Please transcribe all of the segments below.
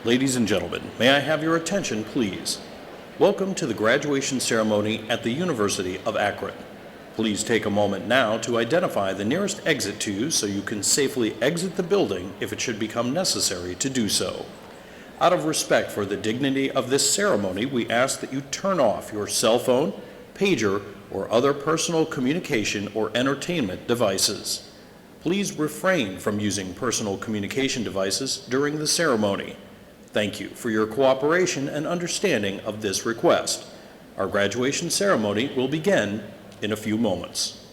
Ladies and gentlemen, may I have your attention, please? Welcome to the graduation ceremony at the University of Akron. Please take a moment now to identify the nearest exit to you so you can safely exit the building if it should become necessary to do so. Out of respect for the dignity of this ceremony, we ask that you turn off your cell phone, pager, or other personal communication or entertainment devices. Please refrain from using personal communication devices during the ceremony. Thank you for your cooperation and understanding of this request. Our graduation ceremony will begin in a few moments.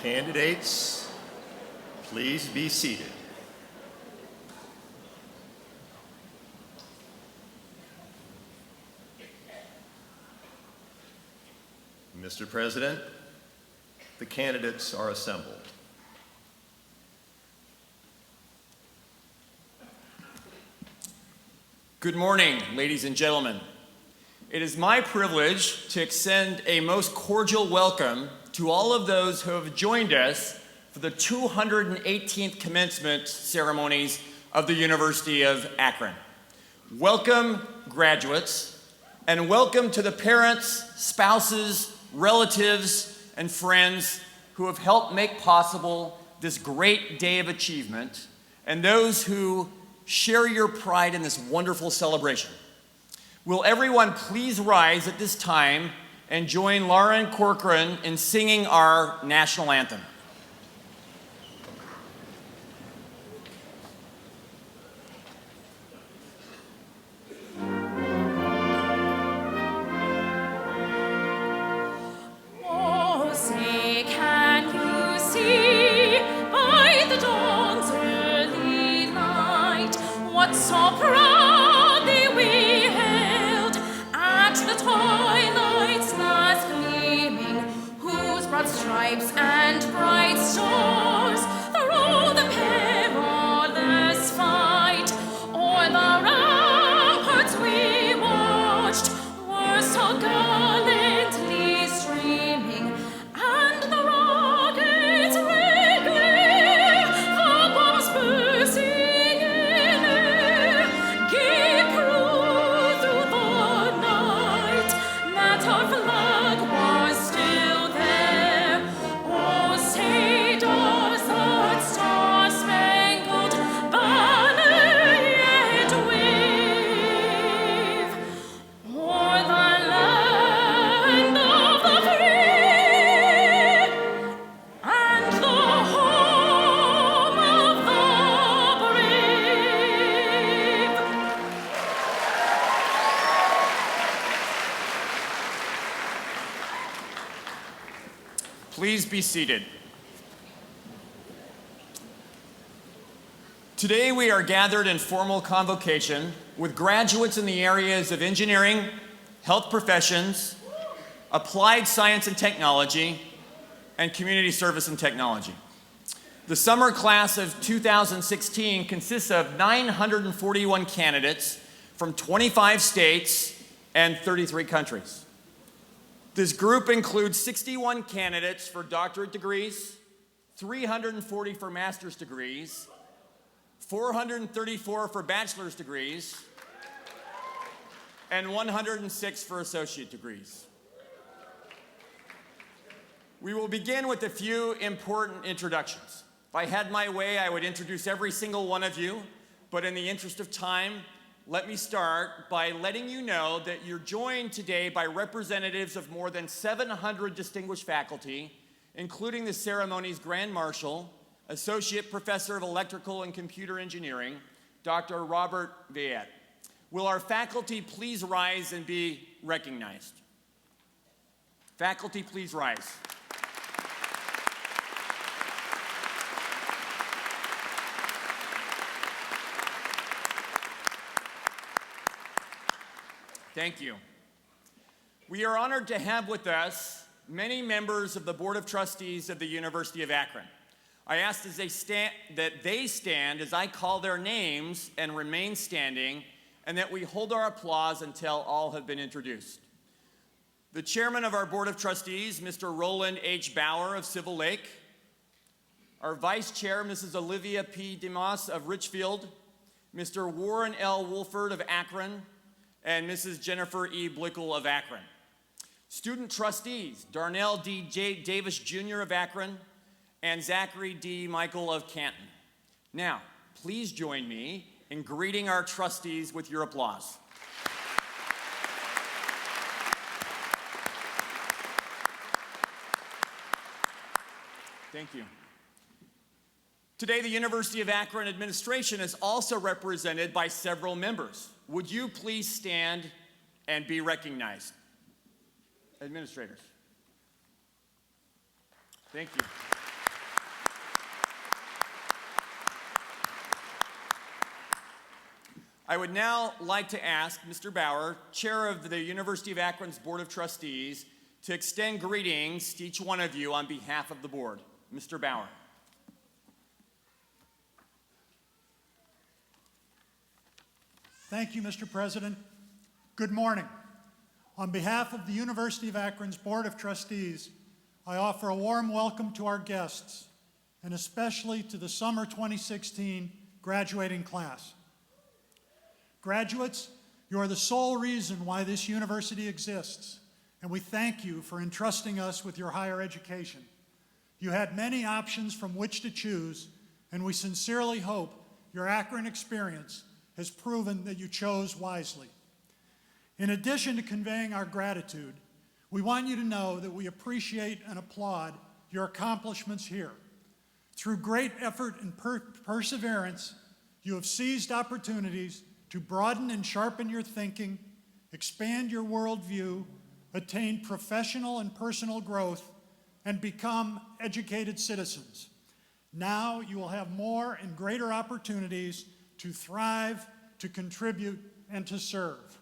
Candidates, please be seated. Mr. President, the candidates are assembled. Good morning, ladies and gentlemen. It is my privilege to extend a most cordial welcome to all of those who have joined us for the 218th commencement ceremonies of the University of Akron. Welcome, graduates, and welcome to the parents, spouses, relatives, and friends who have helped make possible this great day of achievement, and those who share your pride in this wonderful celebration. Will everyone please rise at this time and join Lauren Corcoran in singing our national anthem. Oh, say, can you see by the dawn's early light what so proudly we hailed at the twilight's last gleaming, whose broad stripes and bright stars through the perilous fight o'er the ramparts we watched were so gallantly streaming, and the rockets wriggling, the bombs bursting in air, gave proof through the night that our flag was still there. Oh, say does that star-spangled banner yet wave o'er the land of the free and the home of the brave? Please be seated. Today we are gathered in formal convocation with graduates in the areas of engineering, health professions, applied science and technology, and community service and technology. The summer class of 2016 consists of 941 candidates from 25 states and 33 countries. This group includes 61 candidates for doctorate degrees, 340 for master's degrees, 434 for bachelor's degrees, and 106 for associate degrees. We will begin with a few important introductions. If I had my way, I would introduce every single one of you, but in the interest of time, let me start by letting you know that you're joined today by representatives of more than 700 distinguished faculty, including the Ceremonies Grand Marshal, Associate Professor of Electrical and Computer Engineering, Dr. Robert Viet. Will our faculty please rise and be recognized? Faculty, please rise. Thank you. We are honored to have with us many members of the Board of Trustees of the University of Akron. I ask that they stand as I call their names and remain standing, and that we hold our applause until all have been introduced. The chairman of our Board of Trustees, Mr. Roland H. Bauer of Civil Lake. Our vice chair, Mrs. Olivia P. DeMoss of Richfield. Mr. Warren L. Wolford of Akron. And Mrs. Jennifer E. Blickel of Akron. Student trustees, Darnell D. Davis Jr. of Akron and Zachary D. Michael of Canton. Now, please join me in greeting our trustees with your applause. Thank you. Today, the University of Akron administration is also represented by several members. Would you please stand and be recognized? Administrators. Thank you. I would now like to ask Mr. Bauer, Chair of the University of Akron's Board of Trustees, to extend greetings to each one of you on behalf of the board. Mr. Bauer. Thank you, Mr. President. Good morning. On behalf of the University of Akron's Board of Trustees, I offer a warm welcome to our guests, and especially to the summer 2016 graduating class. Graduates, you are the sole reason why this university exists, and we thank you for entrusting us with your higher education. You had many options from which to choose, and we sincerely hope your Akron experience has proven that you chose wisely. In addition to conveying our gratitude, we want you to know that we appreciate and applaud your accomplishments here. Through great effort and perseverance, you have seized opportunities to broaden and sharpen your thinking, expand your worldview, attain professional and personal growth, and become educated citizens. Now you will have more and greater opportunities to thrive, to contribute, and to serve.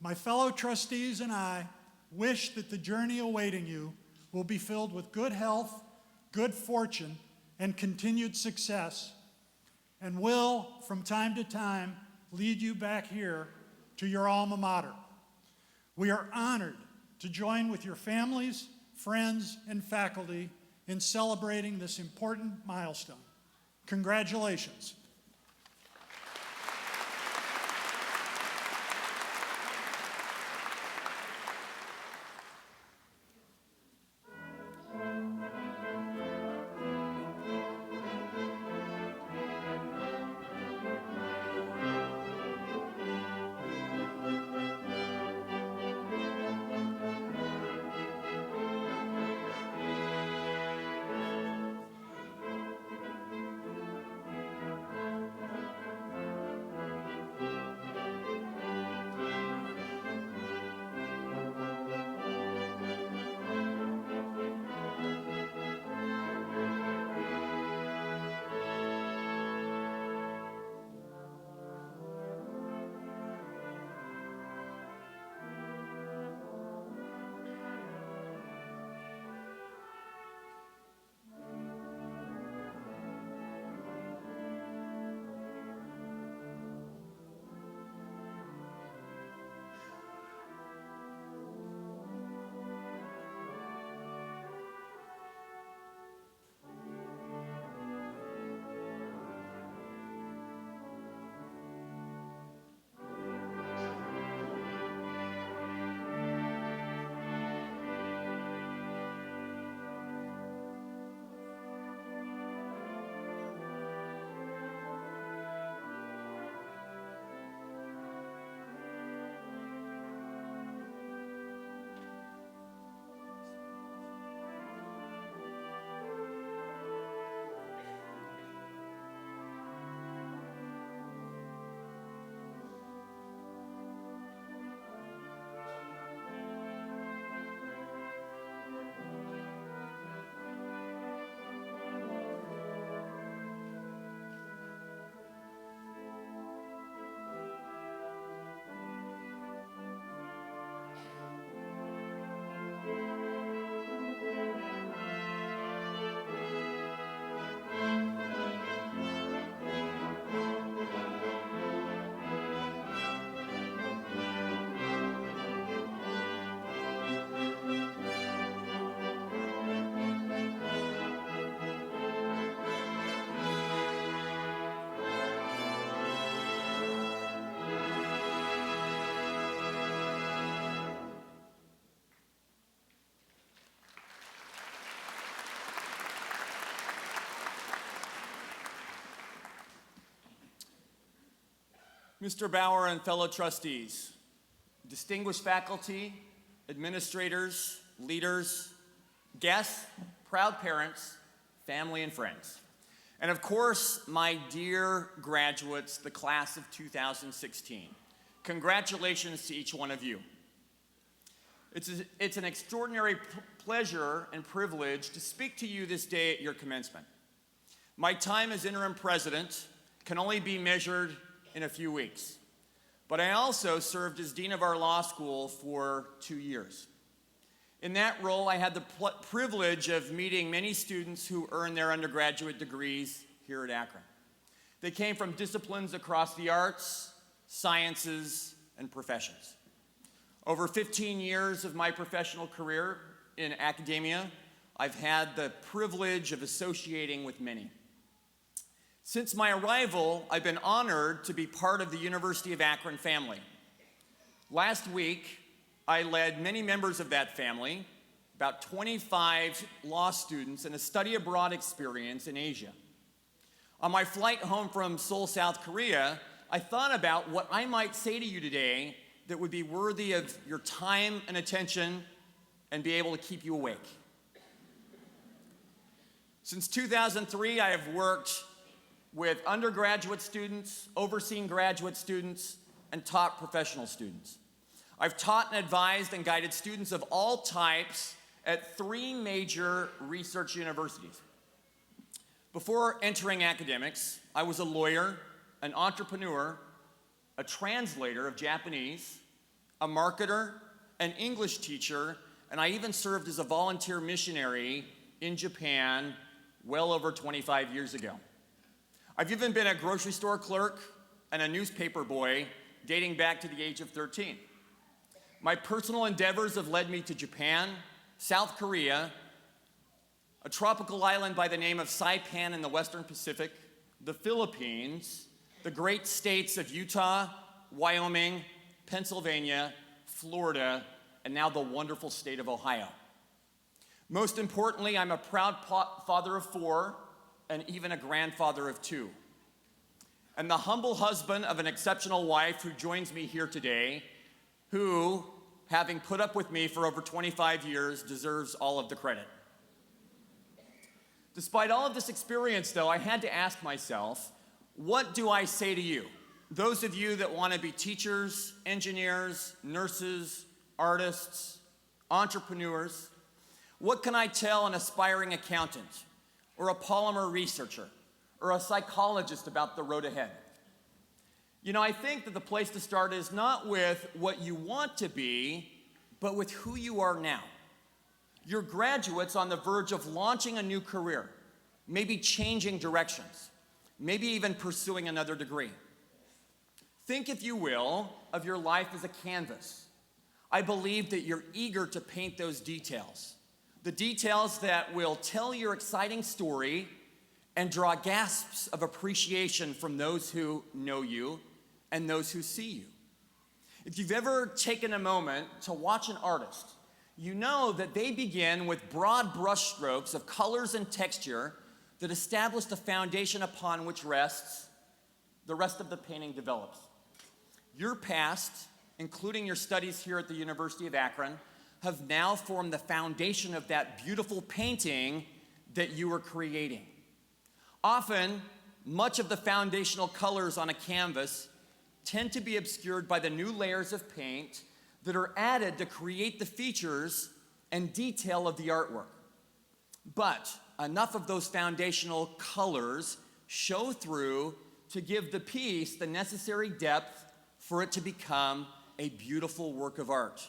My fellow trustees and I wish that the journey awaiting you will be filled with good health, good fortune, and continued success, and will, from time to time, lead you back here to your alma mater. We are honored to join with your families, friends, and faculty in celebrating this important milestone. Congratulations. Mr. Bauer and fellow trustees, distinguished faculty, administrators, leaders, guests, proud parents, family and friends, and of course, my dear graduates, the class of 2016. Congratulations to each one of you. It's an extraordinary pleasure and privilege to speak to you this day at your commencement. My time as interim president can only be measured in a few weeks. But I also served as dean of our law school for 2 years. In that role, I had the privilege of meeting many students who earned their undergraduate degrees here at Akron. They came from disciplines across the arts, sciences, and professions. Over 15 years of my professional career in academia, I've had the privilege of associating with many. Since my arrival, I've been honored to be part of the University of Akron family. Last week, I led many members of that family, about 25 law students, in a study abroad experience in Asia. On my flight home from Seoul, South Korea, I thought about what I might say to you today that would be worthy of your time and attention and be able to keep you awake. Since 2003, I have worked with undergraduate students, overseen graduate students, and taught professional students. I've taught and advised and guided students of all types at 3 major research universities. Before entering academics, I was a lawyer, an entrepreneur, a translator of Japanese, a marketer, an English teacher, and I even served as a volunteer missionary in Japan well over 25 years ago. I've even been a grocery store clerk and a newspaper boy dating back to the age of 13. My personal endeavors have led me to Japan, South Korea, a tropical island by the name of Saipan in the Western Pacific, the Philippines, the great states of Utah, Wyoming, Pennsylvania, Florida, and now the wonderful state of Ohio. Most importantly, I'm a proud father of 4 and even a grandfather of 2. And the humble husband of an exceptional wife who joins me here today, who, having put up with me for over 25 years, deserves all of the credit. Despite all of this experience, though, I had to ask myself, what do I say to you? Those of you that want to be teachers, engineers, nurses, artists, entrepreneurs, what can I tell an aspiring accountant, or a polymer researcher, or a psychologist about the road ahead? You know, I think that the place to start is not with what you want to be, but with who you are now. You're graduates on the verge of launching a new career, maybe changing directions, maybe even pursuing another degree. Think, if you will, of your life as a canvas. I believe that you're eager to paint those details, the details that will tell your exciting story and draw gasps of appreciation from those who know you and those who see you. If you've ever taken a moment to watch an artist, you know that they begin with broad brushstrokes of colors and texture that establish the foundation upon which the rest of the painting develops. Your past, including your studies here at the University of Akron, have now formed the foundation of that beautiful painting that you are creating. Often, much of the foundational colors on a canvas tend to be obscured by the new layers of paint that are added to create the features and detail of the artwork. But enough of those foundational colors show through to give the piece the necessary depth for it to become a beautiful work of art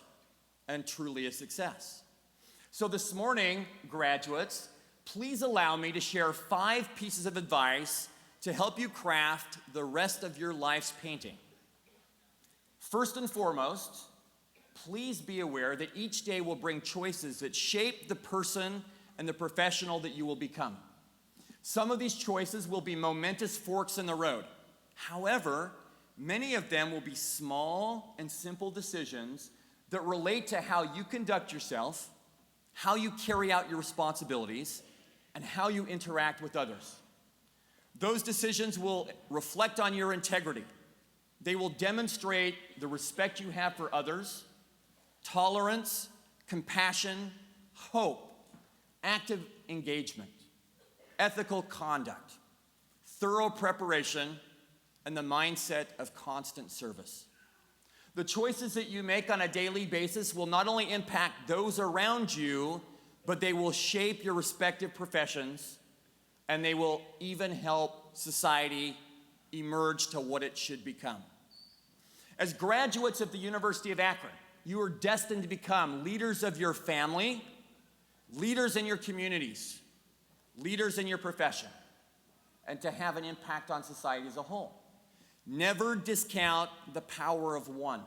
and truly a success. So this morning, graduates, please allow me to share 5 pieces of advice to help you craft the rest of your life's painting. First and foremost, please be aware that each day will bring choices that shape the person and the professional that you will become. Some of these choices will be momentous forks in the road. However, many of them will be small and simple decisions that relate to how you conduct yourself, how you carry out your responsibilities, and how you interact with others. Those decisions will reflect on your integrity. They will demonstrate the respect you have for others, tolerance, compassion, hope, active engagement, ethical conduct, thorough preparation, and the mindset of constant service. The choices that you make on a daily basis will not only impact those around you, but they will shape your respective professions, and they will even help society emerge to what it should become. As graduates of the University of Akron, you are destined to become leaders of your family, leaders in your communities, leaders in your profession, and to have an impact on society as a whole. Never discount the power of one.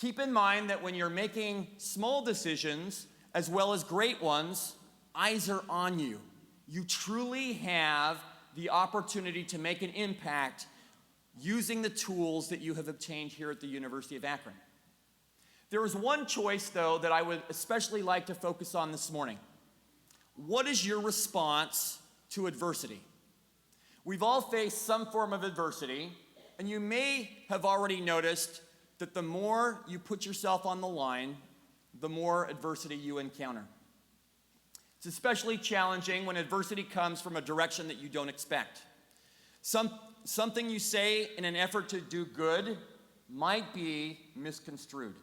Keep in mind that when you're making small decisions, as well as great ones, eyes are on you. You truly have the opportunity to make an impact using the tools that you have obtained here at the University of Akron. There is one choice, though, that I would especially like to focus on this morning. What is your response to adversity? We've all faced some form of adversity, and you may have already noticed that the more you put yourself on the line, the more adversity you encounter. It's especially challenging when adversity comes from a direction that you don't expect. Something you say in an effort to do good might be misconstrued.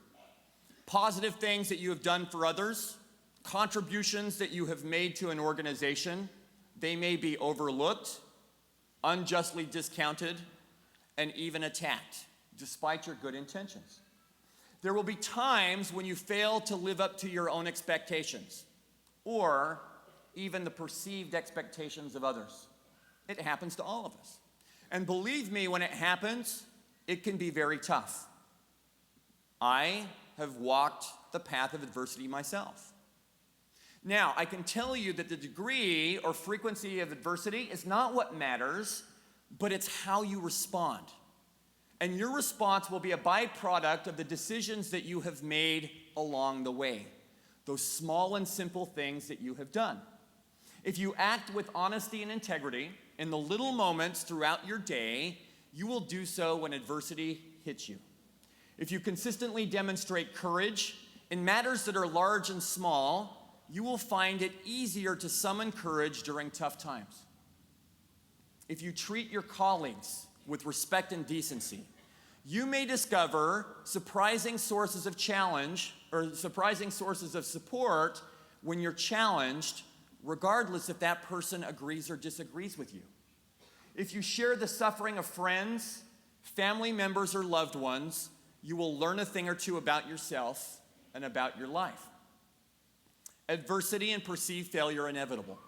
Positive things that you have done for others, contributions that you have made to an organization, they may be overlooked, unjustly discounted, and even attacked, despite your good intentions. There will be times when you fail to live up to your own expectations, or even the perceived expectations of others. It happens to all of us. And believe me, when it happens, it can be very tough. I have walked the path of adversity myself. Now, I can tell you that the degree or frequency of adversity is not what matters, but it's how you respond. And your response will be a byproduct of the decisions that you have made along the way, those small and simple things that you have done. If you act with honesty and integrity in the little moments throughout your day, you will do so when adversity hits you. If you consistently demonstrate courage in matters that are large and small, you will find it easier to summon courage during tough times. If you treat your colleagues with respect and decency, you may discover surprising sources of challenge or surprising sources of support when you're challenged, regardless if that person agrees or disagrees with you. If you share the suffering of friends, family members, or loved ones, you will learn a thing or two about yourself and about your life. Adversity and perceived failure are inevitable,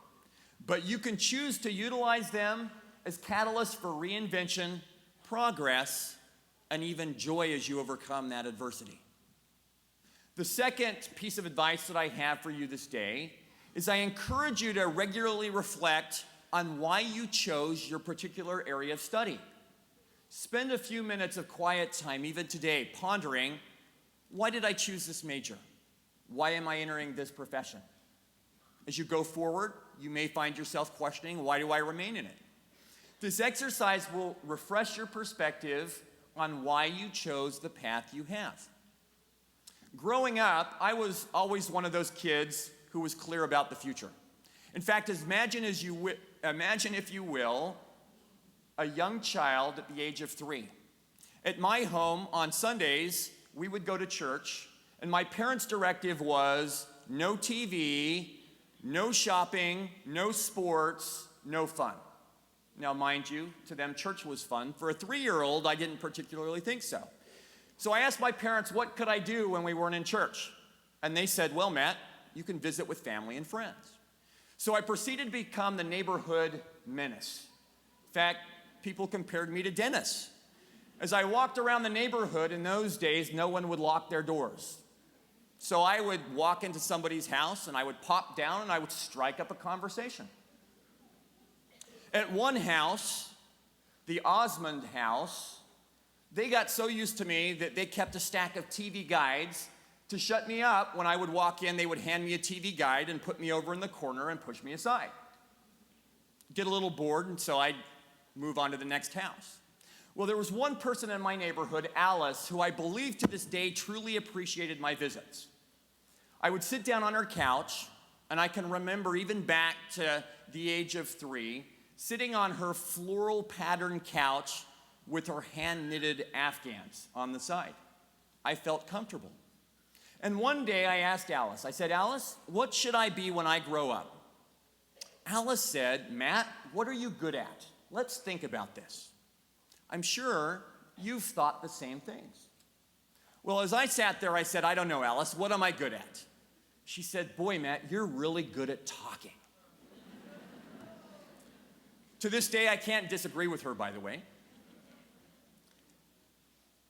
but you can choose to utilize them as catalysts for reinvention, progress, and even joy as you overcome that adversity. The second piece of advice that I have for you this day is I encourage you to regularly reflect on why you chose your particular area of study. Spend a few minutes of quiet time, even today, pondering, why did I choose this major? Why am I entering this profession? As you go forward, you may find yourself questioning, why do I remain in it? This exercise will refresh your perspective on why you chose the path you have. Growing up, I was always one of those kids who was clear about the future. In fact, imagine if you will, a young child at the age of 3. At my home on Sundays, we would go to church, and my parents' directive was no TV, no shopping, no sports, no fun. Now, mind you, to them, church was fun. For a 3-year-old, I didn't particularly think so. So I asked my parents, what could I do when we weren't in church? And they said, well, Matt, you can visit with family and friends. So I proceeded to become the neighborhood menace. In fact, people compared me to Dennis. As I walked around the neighborhood in those days, no one would lock their doors. So I would walk into somebody's house, and I would pop down, and I would strike up a conversation. At one house, the Osmond house, they got so used to me that they kept a stack of TV guides to shut me up. When I would walk in, they would hand me a TV guide and put me over in the corner and push me aside. Get a little bored, and so I'd move on to the next house. Well, there was one person in my neighborhood, Alice, who I believe to this day truly appreciated my visits. I would sit down on her couch, and I can remember even back to the age of 3, sitting on her floral patterned couch with her hand-knitted Afghans on the side. I felt comfortable. And one day I asked Alice, I said, Alice, what should I be when I grow up? Alice said, Matt, what are you good at? Let's think about this. I'm sure you've thought the same things. Well, as I sat there, I said, I don't know, Alice, what am I good at? She said, boy, Matt, you're really good at talking. To this day, I can't disagree with her, by the way.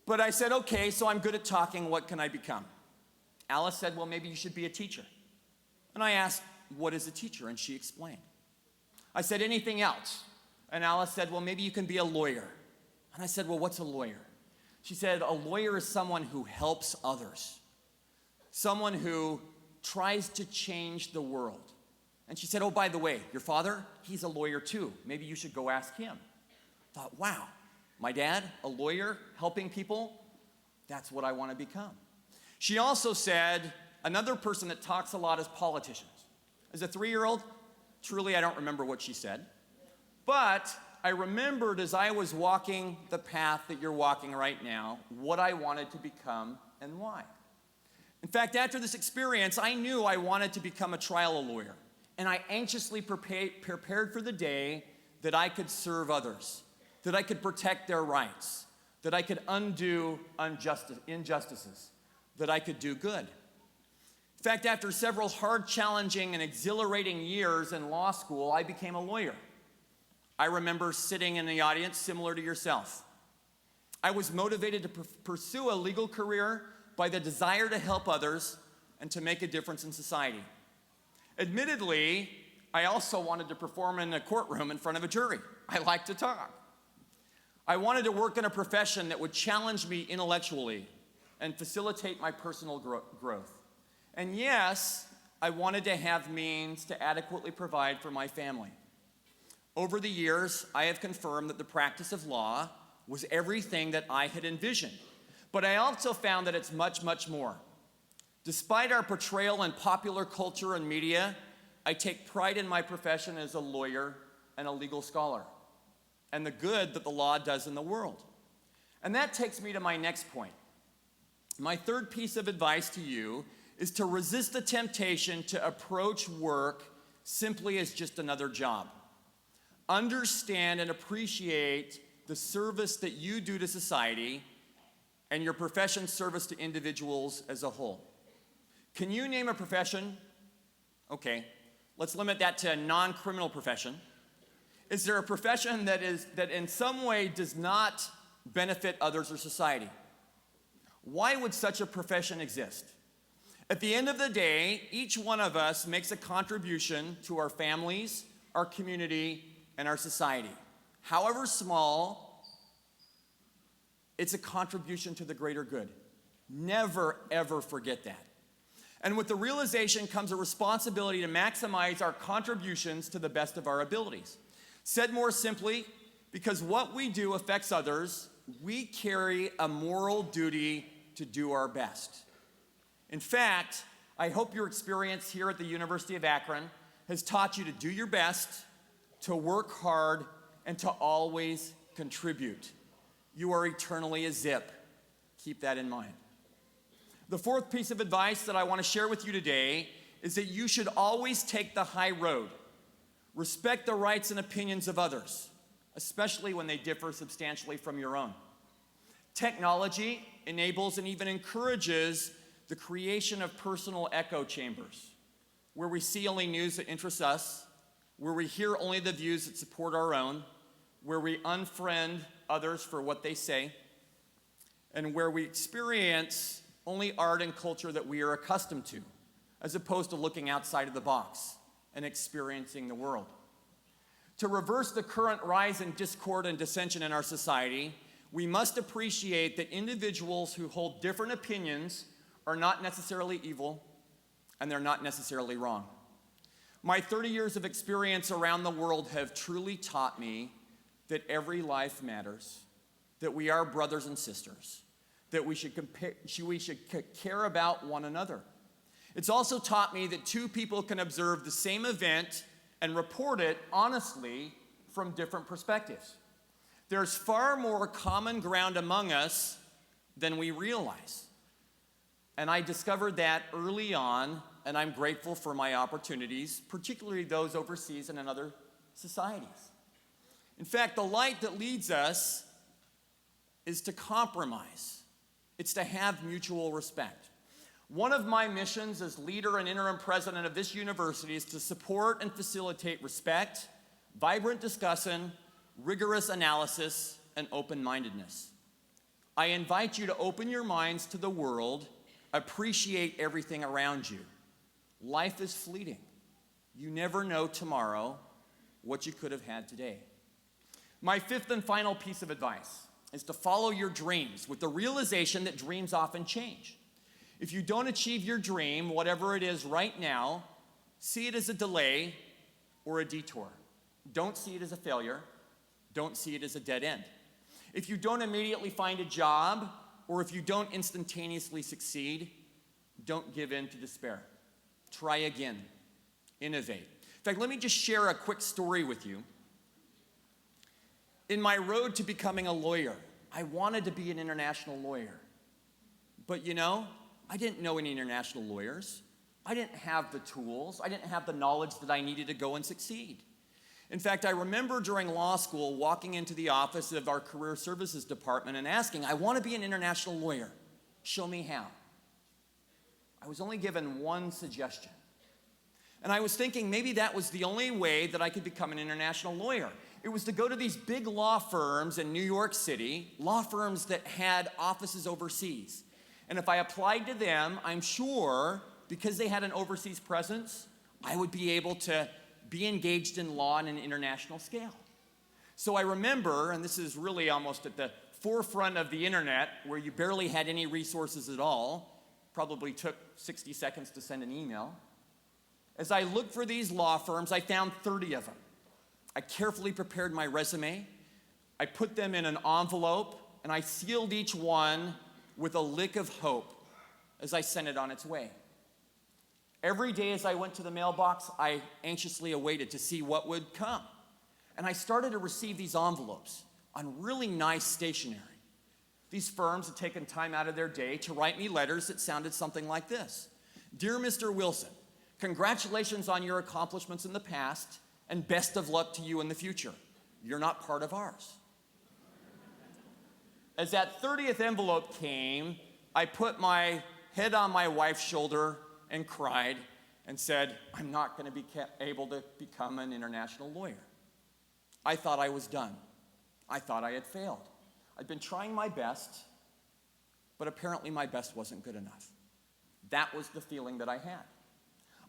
But I said, okay, so I'm good at talking, what can I become? Alice said, well, maybe you should be a teacher. And I asked, what is a teacher? And she explained. I said, anything else? And Alice said, well, maybe you can be a lawyer. And I said, well, what's a lawyer? She said, a lawyer is someone who helps others, someone who tries to change the world. And she said, oh, by the way, your father, he's a lawyer too. Maybe you should go ask him. I thought, wow, my dad, a lawyer, helping people, that's what I want to become. She also said, another person that talks a lot is politicians. As a 3-year-old, truly I don't remember what she said. But I remembered as I was walking the path that you're walking right now, what I wanted to become and why. In fact, after this experience, I knew I wanted to become a trial lawyer. And I anxiously prepared for the day that I could serve others, that I could protect their rights, that I could undo injustices, that I could do good. In fact, after several hard, challenging, and exhilarating years in law school, I became a lawyer. I remember sitting in the audience similar to yourself. I was motivated to pursue a legal career by the desire to help others and to make a difference in society. Admittedly, I also wanted to perform in a courtroom in front of a jury. I like to talk. I wanted to work in a profession that would challenge me intellectually and facilitate my personal growth. And yes, I wanted to have means to adequately provide for my family. Over the years, I have confirmed that the practice of law was everything that I had envisioned. But I also found that it's much, much more. Despite our portrayal in popular culture and media, I take pride in my profession as a lawyer and a legal scholar, and the good that the law does in the world. And that takes me to my next point. My third piece of advice to you is to resist the temptation to approach work simply as just another job. Understand and appreciate the service that you do to society and your profession's service to individuals as a whole. Can you name a profession? Okay, let's limit that to a non-criminal profession. Is there a profession that in some way does not benefit others or society? Why would such a profession exist? At the end of the day, each one of us makes a contribution to our families, our community, and our society. However small, it's a contribution to the greater good. Never, ever forget that. And with the realization comes a responsibility to maximize our contributions to the best of our abilities. Said more simply, because what we do affects others, we carry a moral duty to do our best. In fact, I hope your experience here at the University of Akron has taught you to do your best, to work hard, and to always contribute. You are eternally a zip. Keep that in mind. The fourth piece of advice that I want to share with you today is that you should always take the high road. Respect the rights and opinions of others, especially when they differ substantially from your own. Technology enables and even encourages the creation of personal echo chambers, where we see only news that interests us, where we hear only the views that support our own, where we unfriend others for what they say, and where we experience only art and culture that we are accustomed to, as opposed to looking outside of the box and experiencing the world. To reverse the current rise in discord and dissension in our society, we must appreciate that individuals who hold different opinions are not necessarily evil, and they're not necessarily wrong. My 30 years of experience around the world have truly taught me that every life matters, that we are brothers and sisters, that we should care about one another. It's also taught me that two people can observe the same event and report it honestly from different perspectives. There's far more common ground among us than we realize. And I discovered that early on, and I'm grateful for my opportunities, particularly those overseas and in other societies. In fact, the light that leads us is to compromise. It's to have mutual respect. One of my missions as leader and interim president of this university is to support and facilitate respect, vibrant discussion, rigorous analysis, and open-mindedness. I invite you to open your minds to the world, appreciate everything around you. Life is fleeting. You never know tomorrow what you could have had today. My fifth and final piece of advice is to follow your dreams with the realization that dreams often change. If you don't achieve your dream, whatever it is right now, see it as a delay or a detour. Don't see it as a failure. Don't see it as a dead end. If you don't immediately find a job, or if you don't instantaneously succeed, don't give in to despair. Try again. Innovate. In fact, let me just share a quick story with you. In my road to becoming a lawyer, I wanted to be an international lawyer. But I didn't know any international lawyers. I didn't have the tools. I didn't have the knowledge that I needed to go and succeed. In fact, I remember during law school walking into the office of our career services department and asking, I want to be an international lawyer. Show me how. I was only given one suggestion. And I was thinking maybe that was the only way that I could become an international lawyer. It was to go to these big law firms in New York City, law firms that had offices overseas. And if I applied to them, I'm sure, because they had an overseas presence, I would be able to be engaged in law on an international scale. So I remember, and this is really almost at the forefront of the internet, where you barely had any resources at all, probably took 60 seconds to send an email. As I looked for these law firms, I found 30 of them. I carefully prepared my resume. I put them in an envelope, and I sealed each one with a lick of hope as I sent it on its way. Every day as I went to the mailbox, I anxiously awaited to see what would come. And I started to receive these envelopes on really nice stationery. These firms had taken time out of their day to write me letters that sounded something like this. Dear Mr. Wilson, congratulations on your accomplishments in the past, and best of luck to you in the future. You're not part of ours. As that 30th envelope came, I put my head on my wife's shoulder and cried and said, I'm not going to be able to become an international lawyer. I thought I was done. I thought I had failed. I'd been trying my best, but apparently my best wasn't good enough. That was the feeling that I had.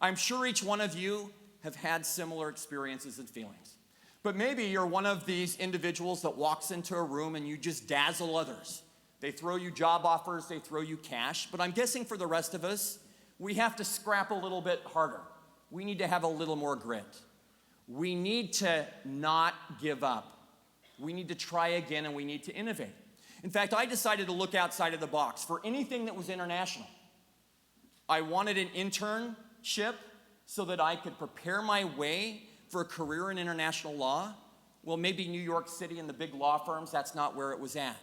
I'm sure each one of you have had similar experiences and feelings. But maybe you're one of these individuals that walks into a room and you just dazzle others. They throw you job offers, they throw you cash, but I'm guessing for the rest of us, we have to scrap a little bit harder. We need to have a little more grit. We need to not give up. We need to try again, and we need to innovate. In fact, I decided to look outside of the box for anything that was international. I wanted an internship so that I could prepare my way for a career in international law. Well, maybe New York City and the big law firms, that's not where it was at.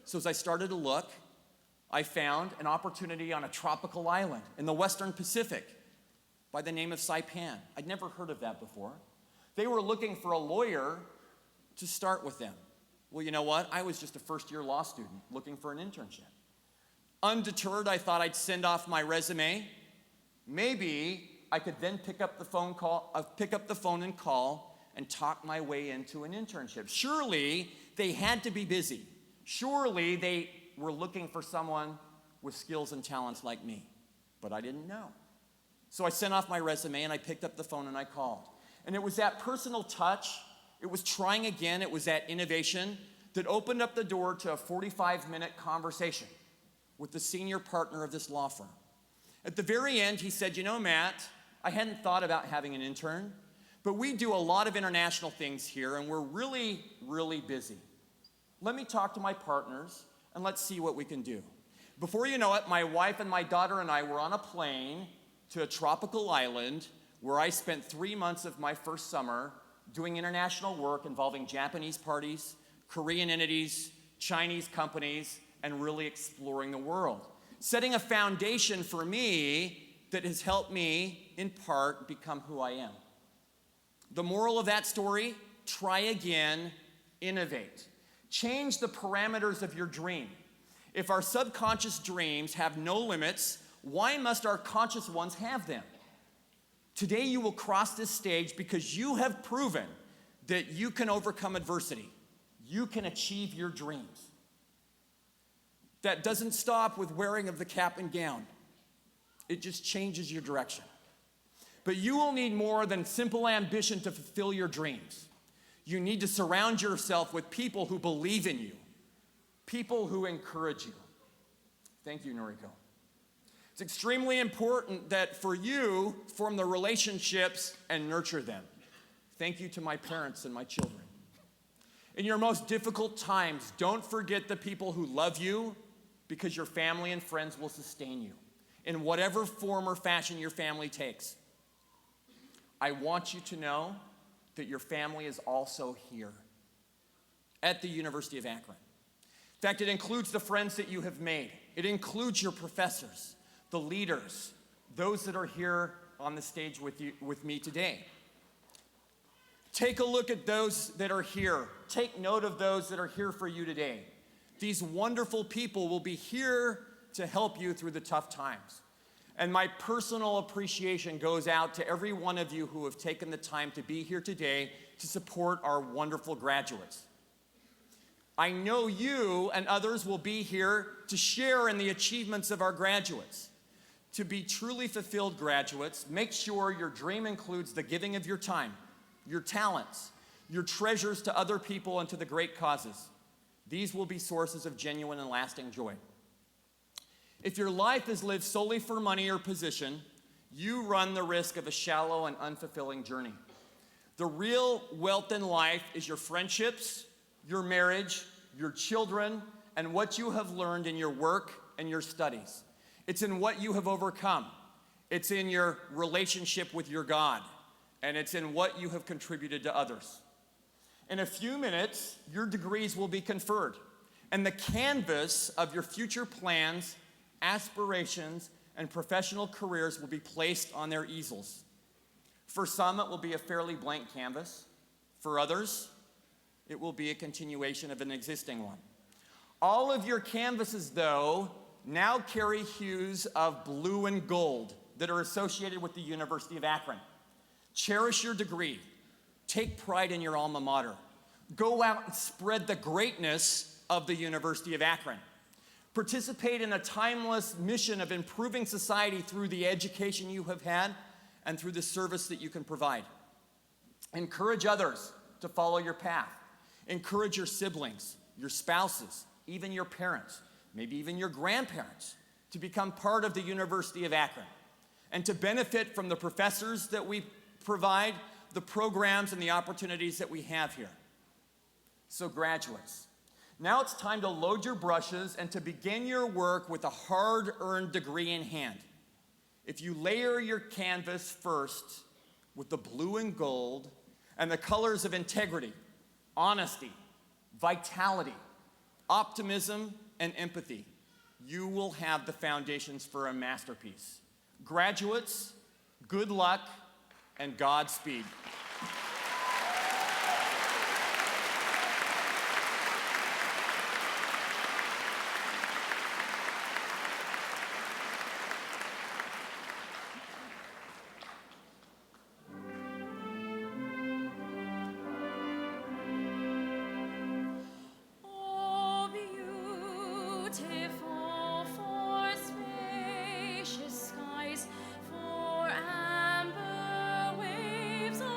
So as I started to look, I found an opportunity on a tropical island in the Western Pacific by the name of Saipan. I'd never heard of that before. They were looking for a lawyer to start with them. Well, you know what? I was just a first-year law student looking for an internship. Undeterred, I thought I'd send off my resume. Maybe I could then pick up the phone and call and talk my way into an internship. Surely they had to be busy. Surely they were looking for someone with skills and talents like me. But I didn't know. So I sent off my resume and I picked up the phone and I called. And it was that personal touch, it was trying again, it was that innovation that opened up the door to a 45-minute conversation with the senior partner of this law firm. At the very end, he said, Matt, I hadn't thought about having an intern, but we do a lot of international things here, and we're really, really busy. Let me talk to my partners, and let's see what we can do. Before you know it, my wife and my daughter and I were on a plane to a tropical island where I spent 3 months of my first summer doing international work involving Japanese parties, Korean entities, Chinese companies, and really exploring the world, setting a foundation for me that has helped me, in part, become who I am. The moral of that story, try again, innovate. Change the parameters of your dream. If our subconscious dreams have no limits, why must our conscious ones have them? Today you will cross this stage because you have proven that you can overcome adversity. You can achieve your dreams. That doesn't stop with wearing of the cap and gown. It just changes your direction. But you will need more than simple ambition to fulfill your dreams. You need to surround yourself with people who believe in you, people who encourage you. Thank you, Noriko. It's extremely important that for you, form the relationships and nurture them. Thank you to my parents and my children. In your most difficult times, don't forget the people who love you, because your family and friends will sustain you in whatever form or fashion your family takes. I want you to know that your family is also here at the University of Akron. In fact, it includes the friends that you have made. It includes your professors, the leaders, those that are here on the stage with me today. Take a look at those that are here. Take note of those that are here for you today. These wonderful people will be here to help you through the tough times. And my personal appreciation goes out to every one of you who have taken the time to be here today to support our wonderful graduates. I know you and others will be here to share in the achievements of our graduates. To be truly fulfilled graduates, make sure your dream includes the giving of your time, your talents, your treasures to other people and to the great causes. These will be sources of genuine and lasting joy. If your life is lived solely for money or position, you run the risk of a shallow and unfulfilling journey. The real wealth in life is your friendships, your marriage, your children, and what you have learned in your work and your studies. It's in what you have overcome. It's in your relationship with your God, and it's in what you have contributed to others. In a few minutes, your degrees will be conferred, and the canvas of your future plans, aspirations, and professional careers will be placed on their easels. For some, it will be a fairly blank canvas. For others, it will be a continuation of an existing one. All of your canvases, though, now carry hues of blue and gold that are associated with the University of Akron. Cherish your degree. Take pride in your alma mater. Go out and spread the greatness of the University of Akron. Participate in a timeless mission of improving society through the education you have had and through the service that you can provide. Encourage others to follow your path. Encourage your siblings, your spouses, even your parents, maybe even your grandparents, to become part of the University of Akron and to benefit from the professors that we provide, the programs and the opportunities that we have here. So graduates, now it's time to load your brushes and to begin your work with a hard-earned degree in hand. If you layer your canvas first with the blue and gold and the colors of integrity, honesty, vitality, optimism, and empathy, you will have the foundations for a masterpiece. Graduates, good luck and Godspeed. Oh, beautiful for spacious skies, for amber waves of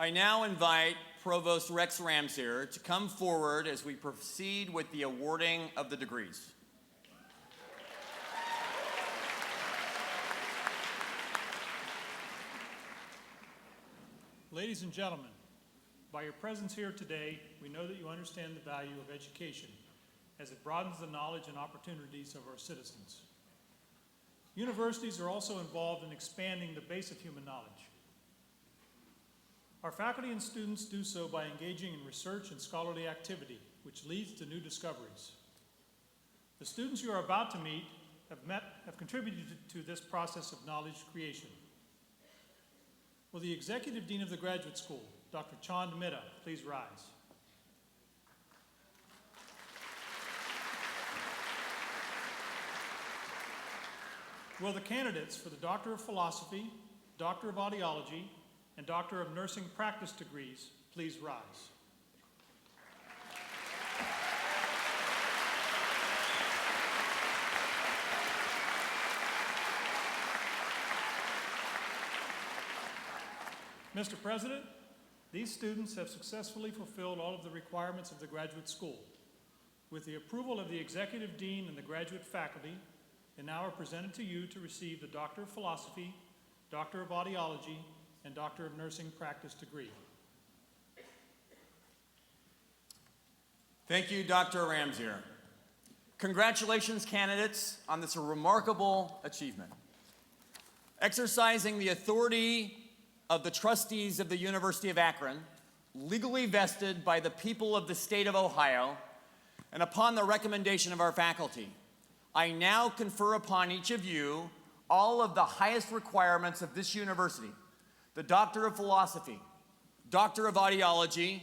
I now invite Provost Rex Ramsier to come forward as we proceed with the awarding of the degrees. Ladies and gentlemen, by your presence here today, we know that you understand the value of education as it broadens the knowledge and opportunities of our citizens. Universities are also involved in expanding the base of human knowledge. Our faculty and students do so by engaging in research and scholarly activity, which leads to new discoveries. The students you are about to meet have contributed to this process of knowledge creation. Will the Executive Dean of the Graduate School, Dr. Chand Mehta, please rise? Will the candidates for the Doctor of Philosophy, Doctor of Audiology, and Doctor of Nursing Practice degrees please rise? Mr. President, these students have successfully fulfilled all of the requirements of the graduate school. With the approval of the Executive Dean and the graduate faculty, they now are presented to you to receive the Doctor of Philosophy, Doctor of Audiology, and Doctor of Nursing Practice degree. Thank you, Dr. Ramsier. Congratulations, candidates, on this remarkable achievement. Exercising the authority of the trustees of the University of Akron, legally vested by the people of the state of Ohio, and upon the recommendation of our faculty, I now confer upon each of you all of the highest requirements of this university: the Doctor of Philosophy, Doctor of Audiology,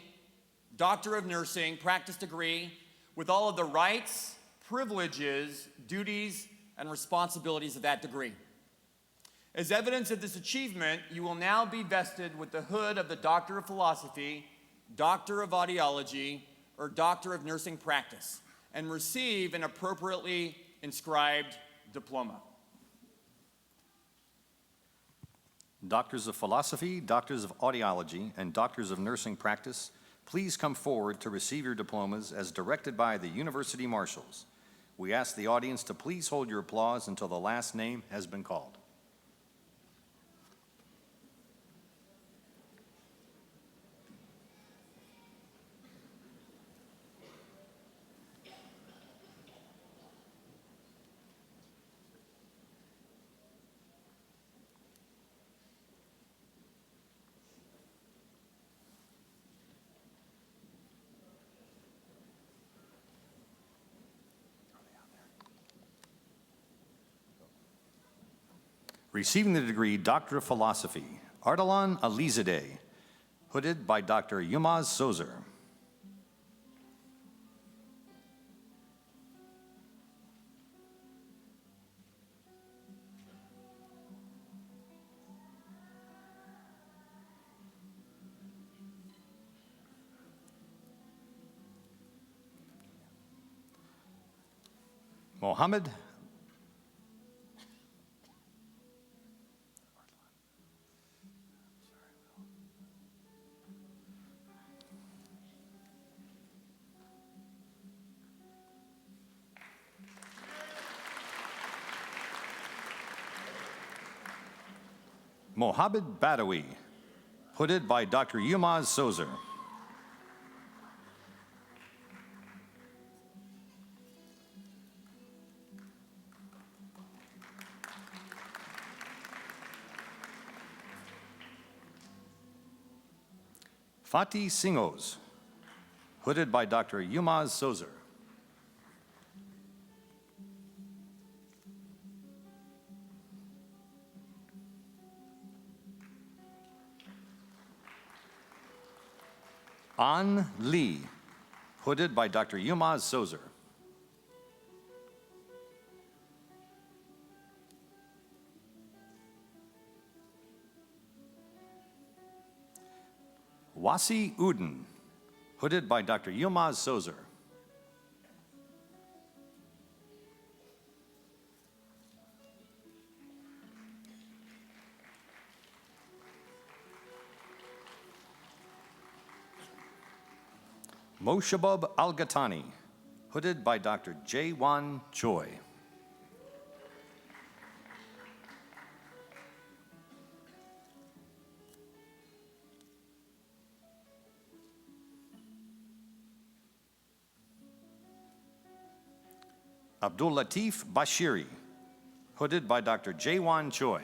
Doctor of Nursing Practice degree, with all of the rights, privileges, duties, and responsibilities of that degree. As evidence of this achievement, you will now be vested with the hood of the Doctor of Philosophy, Doctor of Audiology, or Doctor of Nursing Practice, and receive an appropriately inscribed diploma. Doctors of Philosophy, Doctors of Audiology, and Doctors of Nursing Practice, please come forward to receive your diplomas as directed by the University Marshals. We ask the audience to please hold your applause until the last name has been called. Receiving the degree Doctor of Philosophy, Ardalan Alizadeh, hooded by Dr. Yilmaz Sozer. Mohammed Mohammed Badawi, hooded by Dr. Yilmaz Sozer. Fatih Singhoz, hooded by Dr. Yilmaz Sozer. An Lee, hooded by Dr. Yilmaz Sozer. Wasi Udin, hooded by Dr. Yilmaz Sozer. Moshabub Al-Ghatani, hooded by Dr. Jae-Wan Choi. Abdul Latif Bashiri, hooded by Dr. Jae-Wan Choi.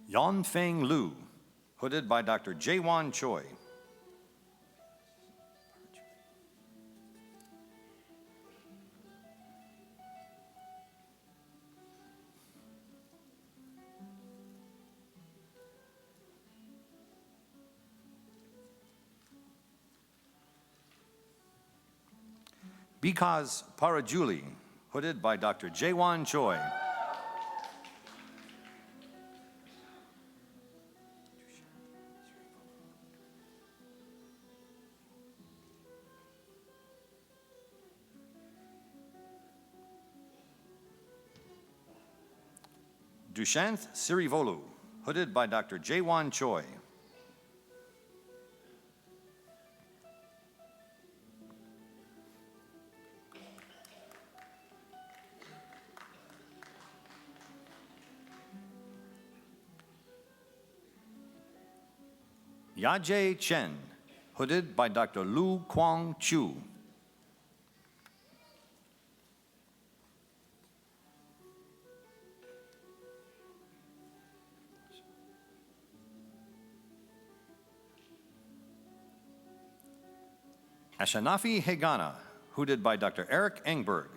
Yon Feng Lu, hooded by Dr. Jae-Wan Choi. Bikaz Parajuli, hooded by Dr. Jae-Wan Choi. Dushanth Sirivolu, hooded by Dr. Jae-Wan Choi. Yajae Chen, hooded by Dr. Lu Kwang Chu. Ashanafi Hegana, hooded by Dr. Eric Engberg.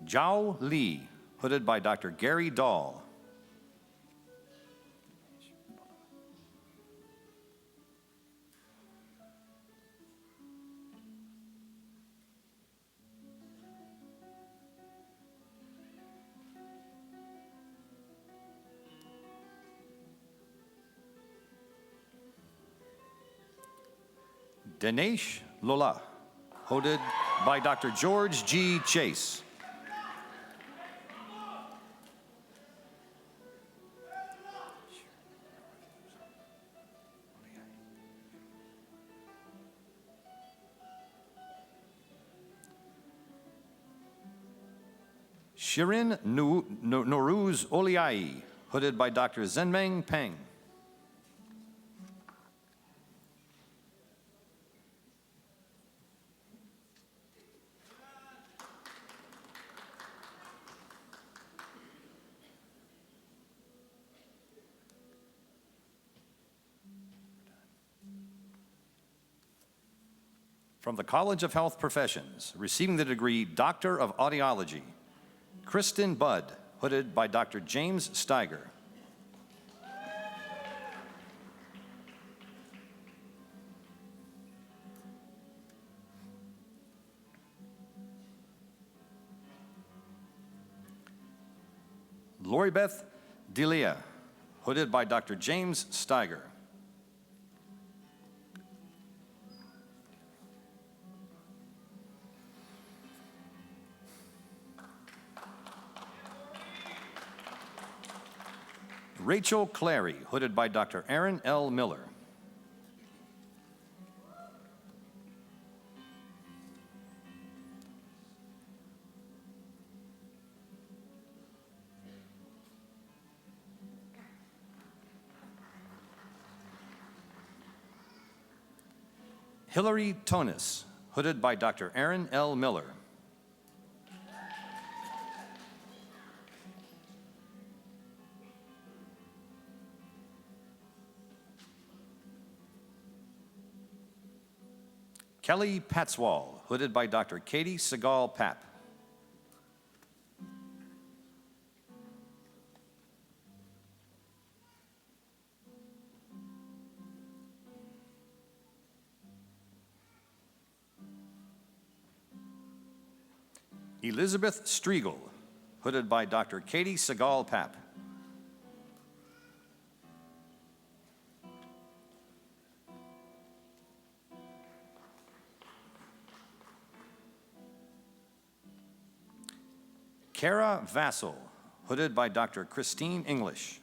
Zhao Li, hooded by Dr. Gary Dahl. Dinesh Lola, hooded by Dr. George G. Chase. Shirin Noruz Oliai, hooded by Dr. Zenmeng Peng. From the College of Health Professions, receiving the degree Doctor of Audiology, Kristen Budd, hooded by Dr. James Steiger. Lori Beth Delia, hooded by Dr. James Steiger. Rachel Clary, hooded by Dr. Aaron L. Miller. Hillary Tonis, hooded by Dr. Aaron L. Miller. Kelly Patswall, hooded by Dr. Katie Segal Papp. Elizabeth Striegel, hooded by Dr. Katie Segal-Papp. Kara Vassell, hooded by Dr. Christine English.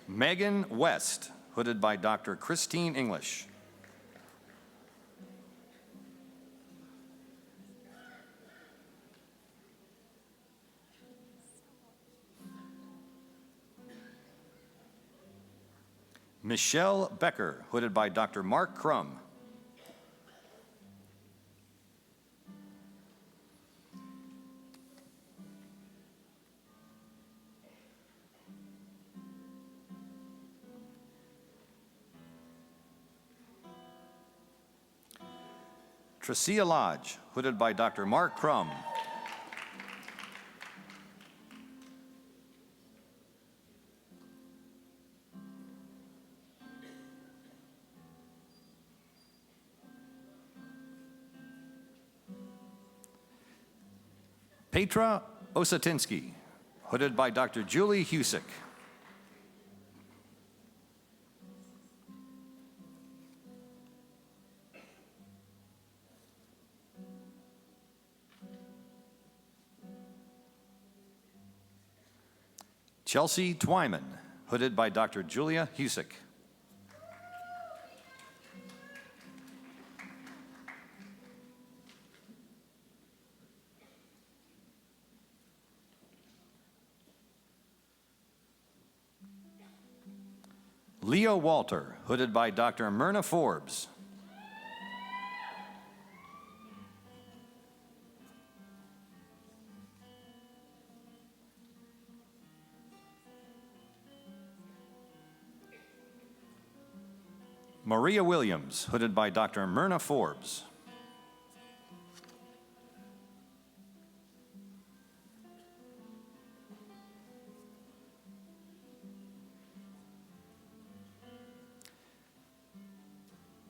Megan West, hooded by Dr. Christine English. Michelle Becker, hooded by Dr. Mark Crum. Tracia Lodge, hooded by Dr. Mark Crum. Petra Osatinsky, hooded by Dr. Julie Husick. Chelsea Twyman, hooded by Dr. Julia Husick. Leo Walter, hooded by Dr. Myrna Forbes. Maria Williams, hooded by Dr. Myrna Forbes.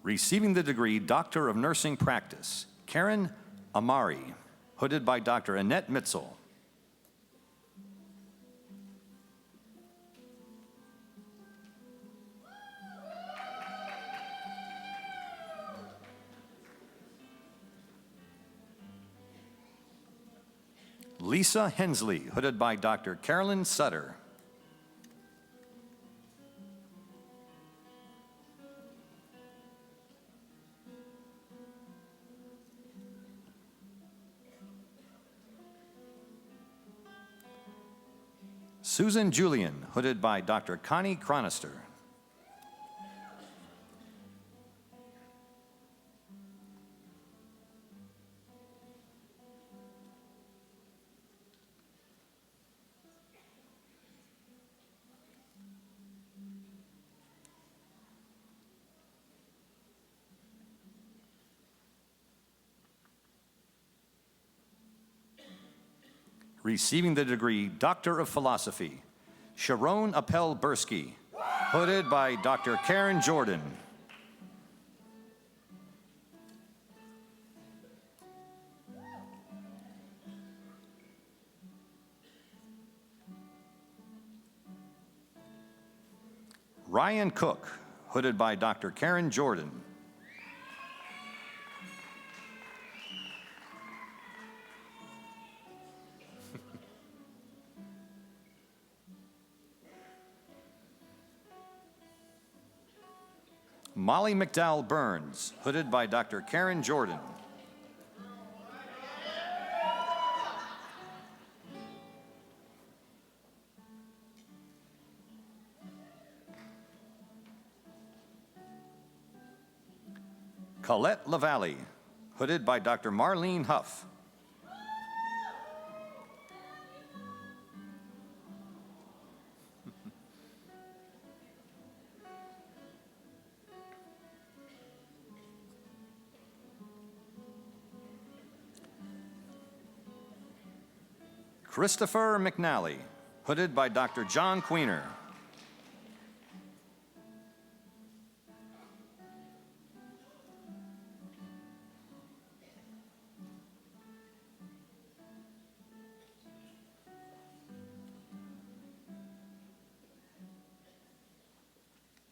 Receiving the degree Doctor of Nursing Practice, Karen Amari, hooded by Dr. Annette Mitzel. Lisa Hensley, hooded by Dr. Carolyn Sutter. Susan Julian, hooded by Dr. Connie Cronister. Receiving the degree Doctor of Philosophy, Sharon Appel Bursky, hooded by Dr. Karen Jordan. Ryan Cook, hooded by Dr. Karen Jordan. Molly McDowell Burns, hooded by Dr. Karen Jordan. Colette LaValle, hooded by Dr. Marlene Huff. Christopher McNally, hooded by Dr. John Queener.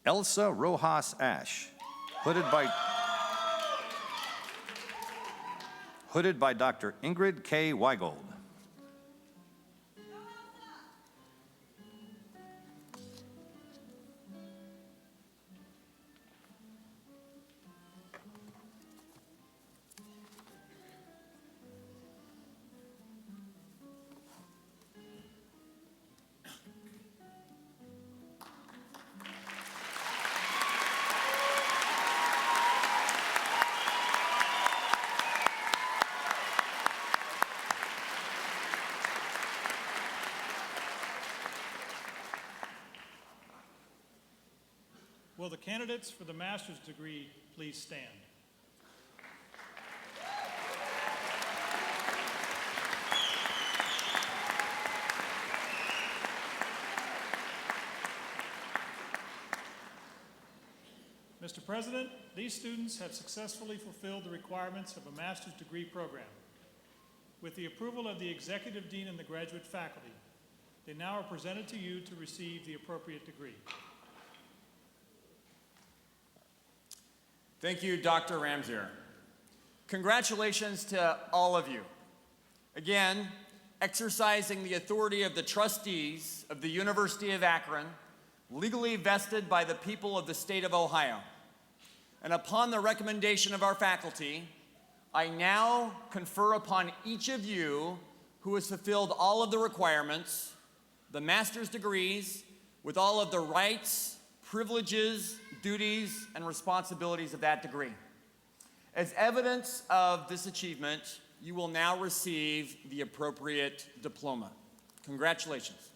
Elsa Rojas Ash, hooded by Dr. Ingrid K. Weigold. Will the candidates for the master's degree please stand? Mr. President, these students have successfully fulfilled the requirements of a master's degree program. With the approval of the Executive Dean and the graduate faculty, they now are presented to you to receive the appropriate degree. Thank you, Dr. Ramsier. Congratulations to all of you. Again, exercising the authority of the trustees of the University of Akron, legally vested by the people of the state of Ohio. And upon the recommendation of our faculty, I now confer upon each of you who has fulfilled all of the requirements, the master's degrees, with all of the rights, privileges, duties, and responsibilities of that degree. As evidence of this achievement, you will now receive the appropriate diploma. Congratulations.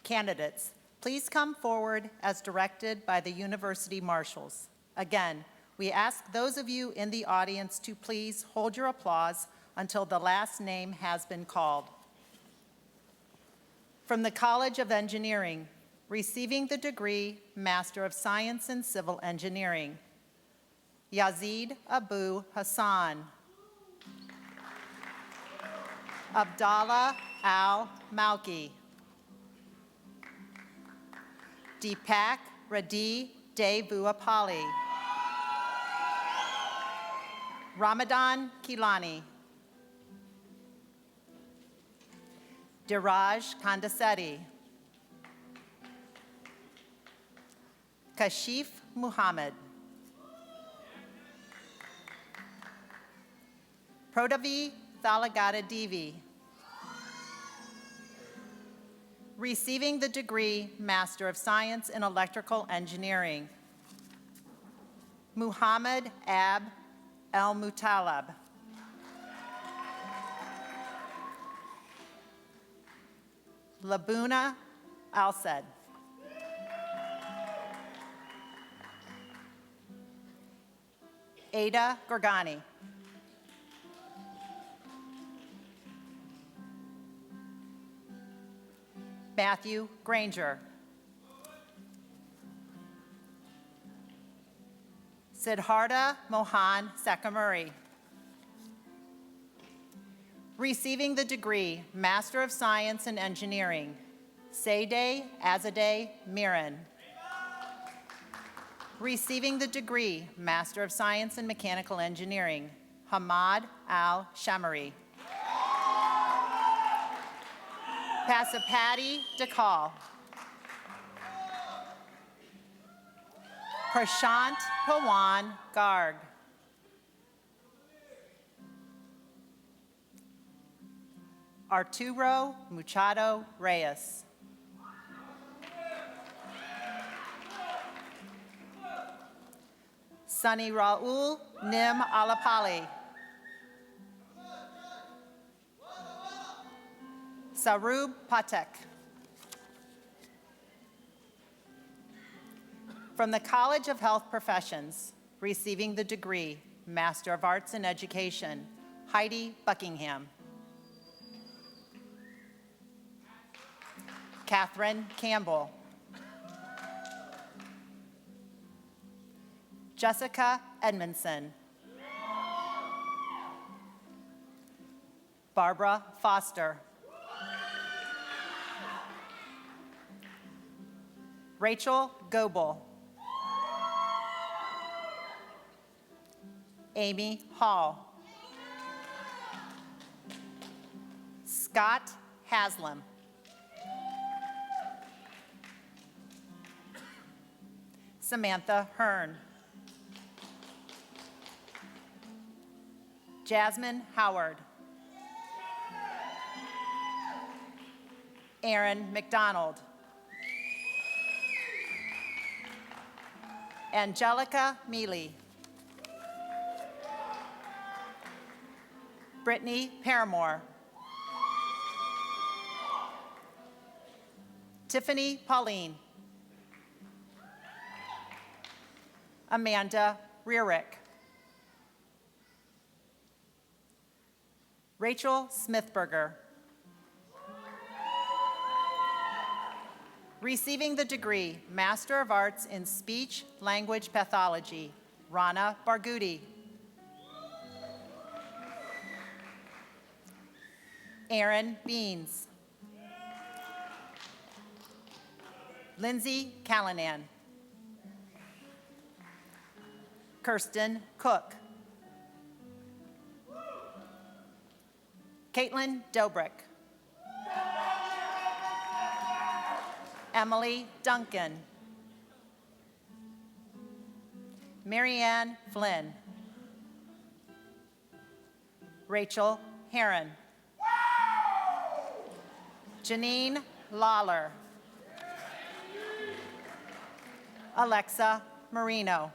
Candidates, please come forward as directed by the University Marshals. Again, we ask those of you in the audience to please hold your applause until the last name has been called. From the College of Engineering, receiving the degree Master of Science in Civil Engineering, Yazid Abu Hassan. Abdallah Al-Malki. Deepak Radhi Devuapali. Ramadan Kilani. Diraj Kandasetti. Kashif Muhammad. Prodavi Thalagada Devi. Receiving the degree Master of Science in Electrical Engineering, Muhammad Ab El-Mutalab. Labuna Al-Said. Ada Gorgani. Matthew Granger. Siddhartha Mohan Sakamuri. Receiving the degree Master of Science in Engineering, Sadeh Azadeh Miran. Receiving the degree Master of Science in Mechanical Engineering, Hamad Al-Shamari. Pasipati Dakal. Prashant Pawan Garg. Arturo Machado Reyes. Sunny Raul Nim Alapali. Sarub Patek. From the College of Health Professions, receiving the degree, Master of Arts in Education, Heidi Buckingham. Catherine Campbell. Jessica Edmondson. Barbara Foster. Rachel Goebel. Amy Hall. Scott Haslam. Samantha Hearn. Jasmine Howard. Aaron McDonald. Angelica Mealy. Brittany Paramore. Tiffany Pauline. Amanda Rearick. Rachel Smithberger. Receiving the degree, Master of Arts in Speech Language Pathology, Rana Barghouti. Aaron Beans. Lindsay Callanan. Kirsten Cook. Caitlin Dobrik. Emily Duncan. Marianne Flynn. Rachel Heron. Janine Lawler. Alexa Marino.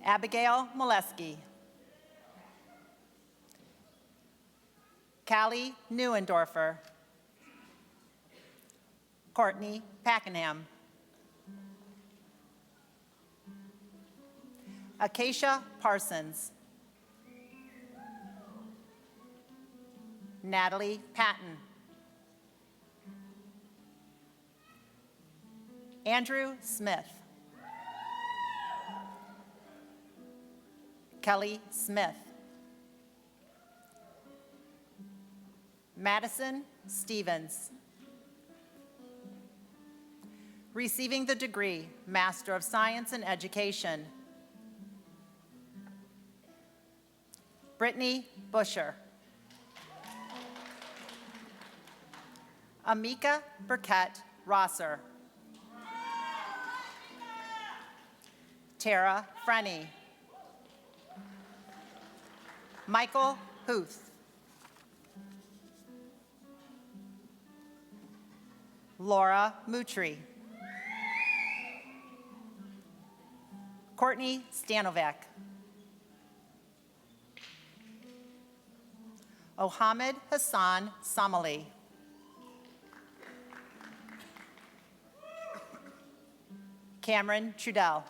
Abigail Molesky. Callie Neuendorfer. Courtney Pakenham. Acacia Parsons. Natalie Patton. Andrew Smith. Kelly Smith. Madison Stevens. Receiving the degree, Master of Science in Education, Brittany Busher. Amika Burkett Rosser. Tara Frenny. Michael Huth. Laura Mutri. Courtney Stanovac. Mohammed Hassan Samali. Cameron Trudell.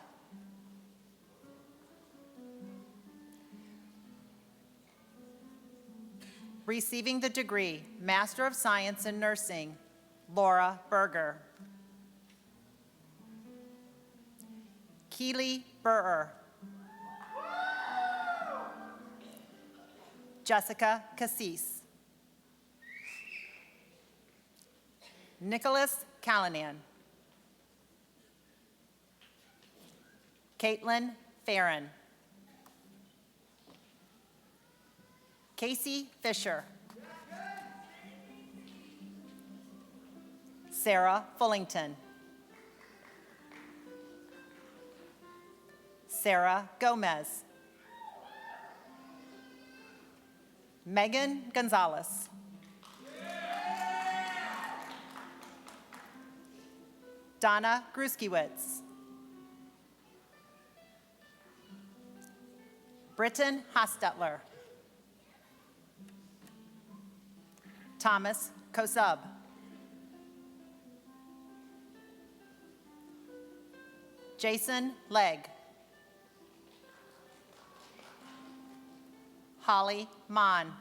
Receiving the degree, Master of Science in Nursing, Laura Berger. Keely Burr. Jessica Cassis. Nicholas Callanan. Caitlin Farron. Casey Fisher. Sarah Fullington. Sarah Gomez. Megan Gonzalez. Donna Gruskiewicz. Britton Hostetler. Thomas Kosub. Jason Legg. Holly Mon.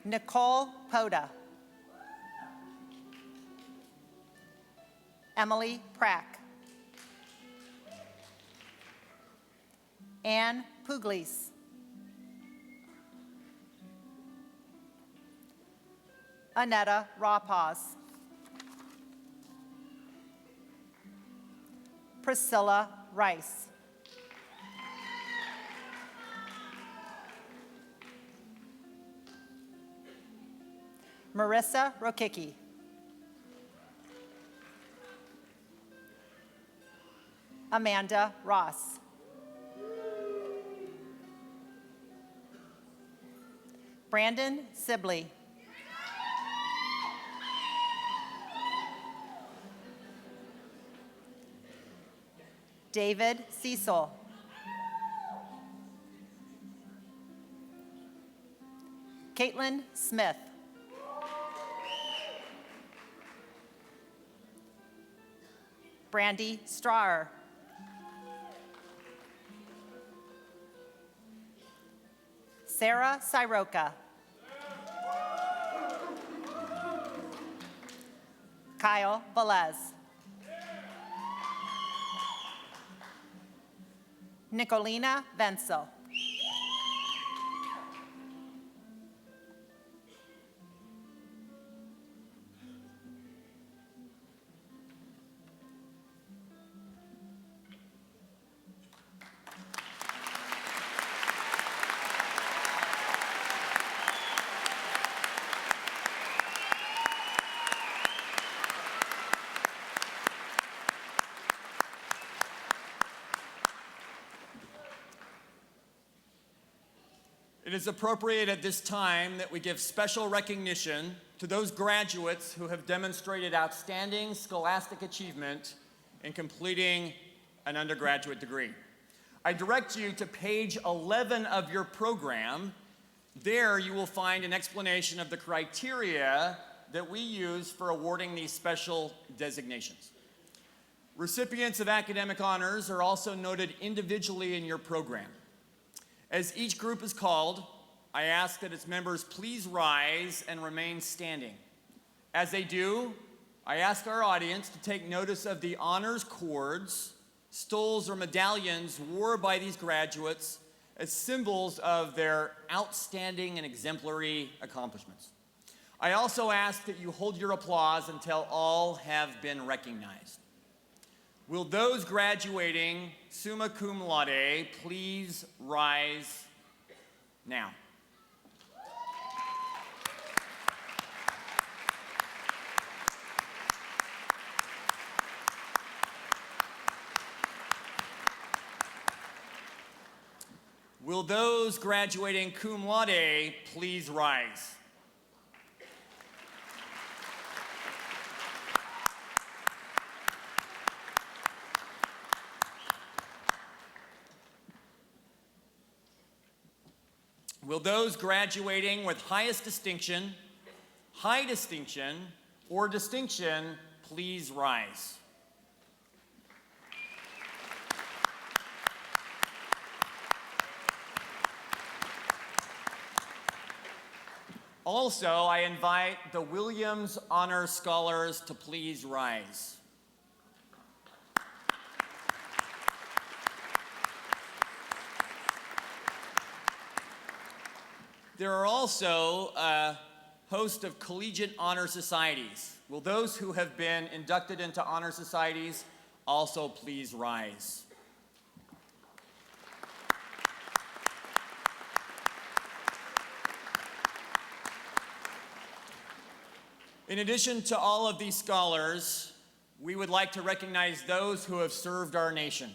Nicole Poda. Emily Prack. Anne Pugliese. Annetta Rawpaws. Priscilla Rice. Marissa Rokicki. Amanda Ross. Brandon Sibley. David Cecil. Caitlin Smith. Brandy Straher. Sarah Siroka. Kyle Velez. Nicolina Venzel. It is appropriate at this time that we give special recognition to those graduates who have demonstrated outstanding scholastic achievement in completing an undergraduate degree. I direct you to page 11 of your program. There you will find an explanation of the criteria that we use for awarding these special designations. Recipients of academic honors are also noted individually in your program. As each group is called, I ask that its members please rise and remain standing. As they do, I ask our audience to take notice of the honors cords, stoles, or medallions worn by these graduates as symbols of their outstanding and exemplary accomplishments. I also ask that you hold your applause until all have been recognized. Will those graduating summa cum laude please rise now? Will those graduating cum laude please rise? Will those graduating with highest distinction, high distinction, or distinction please rise? Also, I invite the Williams Honor Scholars to please rise. There are also a host of collegiate honor societies. Will those who have been inducted into honor societies also please rise? In addition to all of these scholars, we would like to recognize those who have served our nation.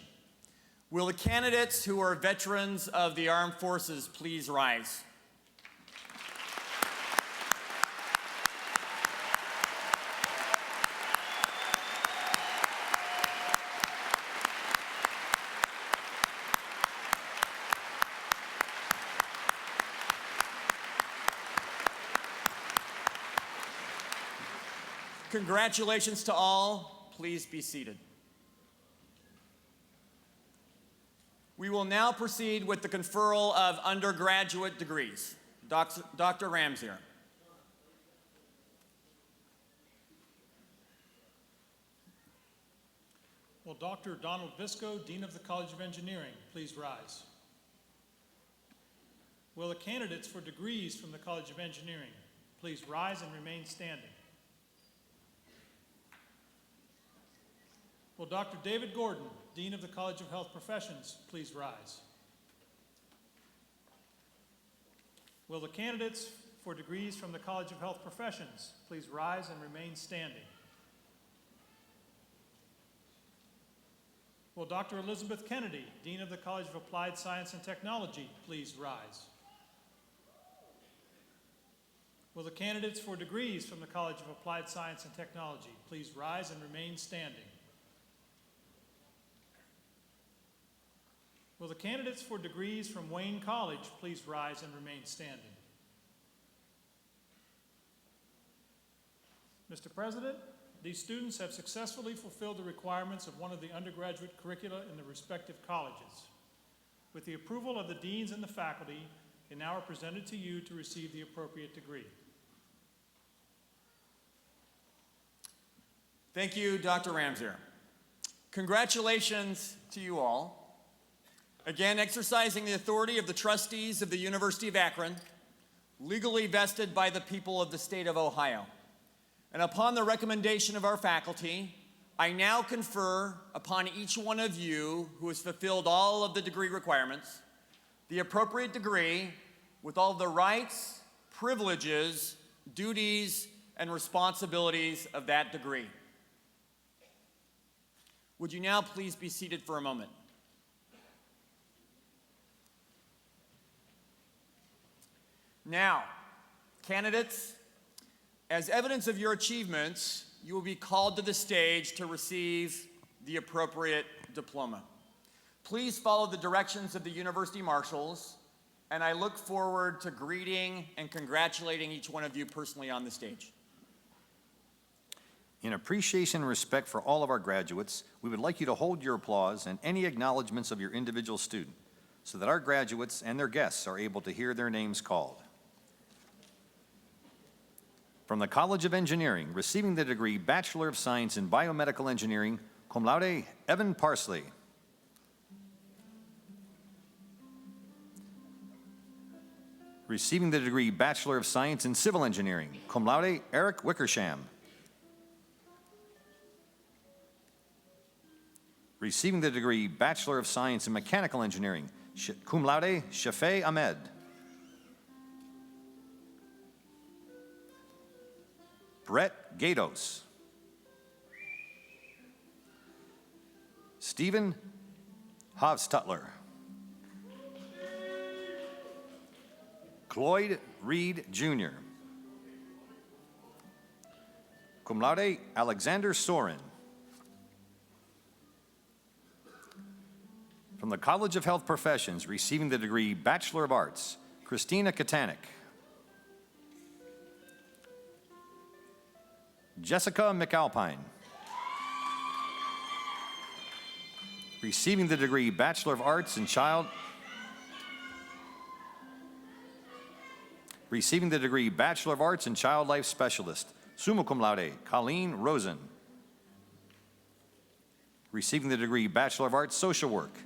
Will the candidates who are veterans of the armed forces please rise? Congratulations to all. Please be seated. We will now proceed with the conferral of undergraduate degrees. Dr. Ramsier. Will Dr. Donald Visco, Dean of the College of Engineering, please rise? Will the candidates for degrees from the College of Engineering please rise and remain standing? Will Dr. David Gordon, Dean of the College of Health Professions, please rise? Will the candidates for degrees from the College of Health Professions please rise and remain standing? Will Dr. Elizabeth Kennedy, Dean of the College of Applied Science and Technology, please rise? Will the candidates for degrees from the College of Applied Science and Technology please rise and remain standing? Will the candidates for degrees from Wayne College please rise and remain standing? Mr. President, these students have successfully fulfilled the requirements of one of the undergraduate curricula in their respective colleges. With the approval of the deans and the faculty, they now are presented to you to receive the appropriate degree. Thank you, Dr. Ramsier. Congratulations to you all. Again, exercising the authority of the trustees of the University of Akron, legally vested by the people of the state of Ohio. And upon the recommendation of our faculty, I now confer upon each one of you who has fulfilled all of the degree requirements, the appropriate degree with all the rights, privileges, duties, and responsibilities of that degree. Would you now please be seated for a moment? Now, candidates, as evidence of your achievements, you will be called to the stage to receive the appropriate diploma. Please follow the directions of the University Marshals, and I look forward to greeting and congratulating each one of you personally on the stage. In appreciation and respect for all of our graduates, we would like you to hold your applause and any acknowledgments of your individual student so that our graduates and their guests are able to hear their names called. From the College of Engineering, receiving the degree Bachelor of Science in Biomedical Engineering, cum laude, Evan Parsley. Receiving the degree Bachelor of Science in Civil Engineering, cum laude, Eric Wickersham. Receiving the degree Bachelor of Science in Mechanical Engineering, cum laude, Shafee Ahmed. Brett Gatos. Stephen Hovstutler. Cloyd Reed, Jr. Cum laude, Alexander Soren. From the College of Health Professions, receiving the degree Bachelor of Arts, Christina Katanik. Jessica McAlpine. Receiving the degree Bachelor of Arts in Receiving the degree Bachelor of Arts in Child Life Specialist, summa cum laude, Colleen Rosen. Receiving the degree Bachelor of Arts Social Work,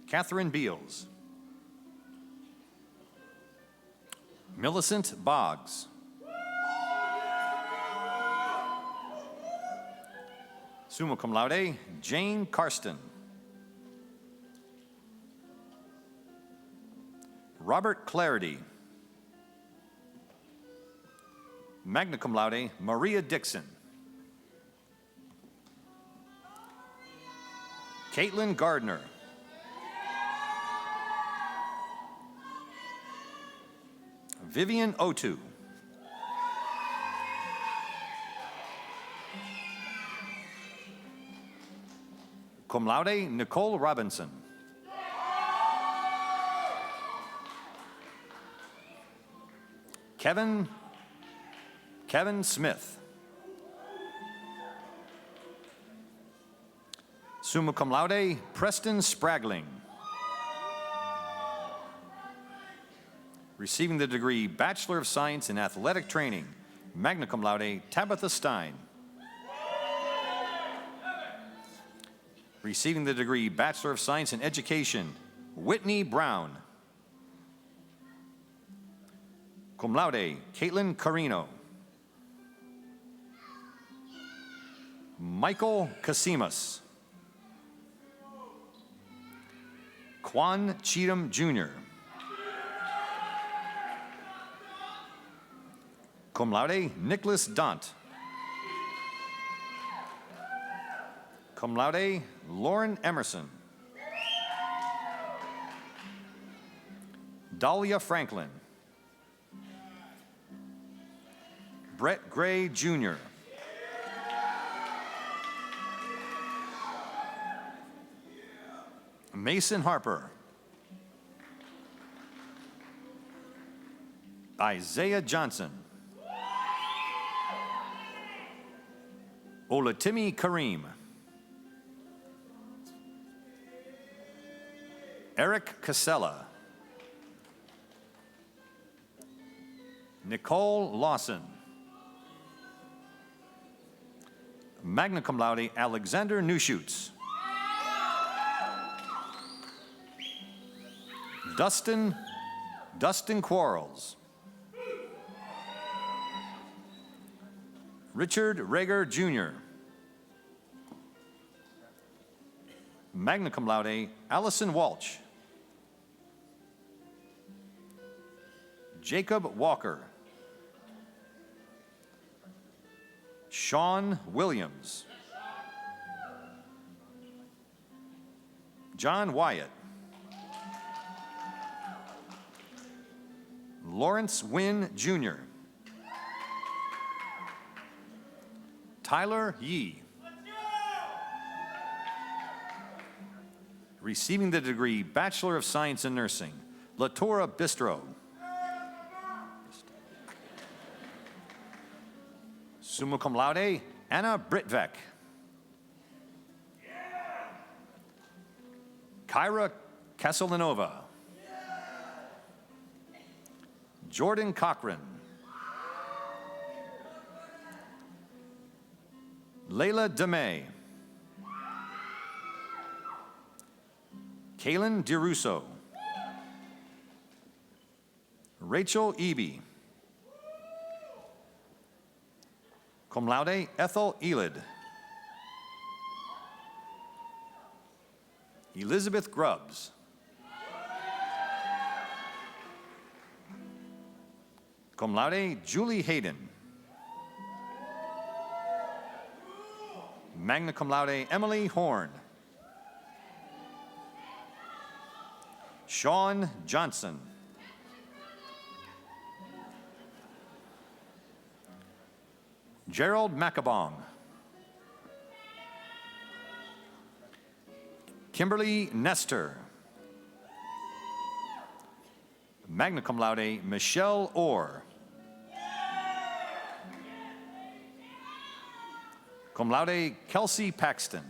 Catherine Beals. Millicent Boggs. Summa cum laude, Jane Karsten. Robert Clarity. Magna cum laude, Maria Dixon. Caitlin Gardner. Vivian Otu. Cum laude, Nicole Robinson. Kevin Smith. Summa cum laude, Preston Spragling. Receiving the degree Bachelor of Science in Athletic Training, magna cum laude, Tabitha Stein. Receiving the degree Bachelor of Science in Education, Whitney Brown. Cum laude, Caitlin Carino. Michael Casimas. Quan Cheatham, Jr. Cum laude, Nicholas Dont. Cum laude, Lauren Emerson. Dahlia Franklin. Brett Gray, Jr. Mason Harper. Isaiah Johnson. Olatimi Kareem. Eric Casella. Nicole Lawson. Magna cum laude, Alexander Newshoots. Dustin Quarles. Richard Rager, Jr. Magna cum laude, Allison Walsh. Jacob Walker. Sean Williams. John Wyatt. Lawrence Wynn, Jr. Tyler Yee. Receiving the degree Bachelor of Science in Nursing, Latora Bistro. Summa cum laude, Anna Britvek. Kyra Casalanova. Jordan Cochran. Layla DeMay. Kaylin DeRusso. Rachel Eby. Cum laude, Ethel Elid. Elizabeth Grubbs. Cum laude, Julie Hayden. Magna cum laude, Emily Horn. Sean Johnson. Gerald Macabong. Kimberly Nestor. Magna cum laude, Michelle Orr. Cum laude, Kelsey Paxton.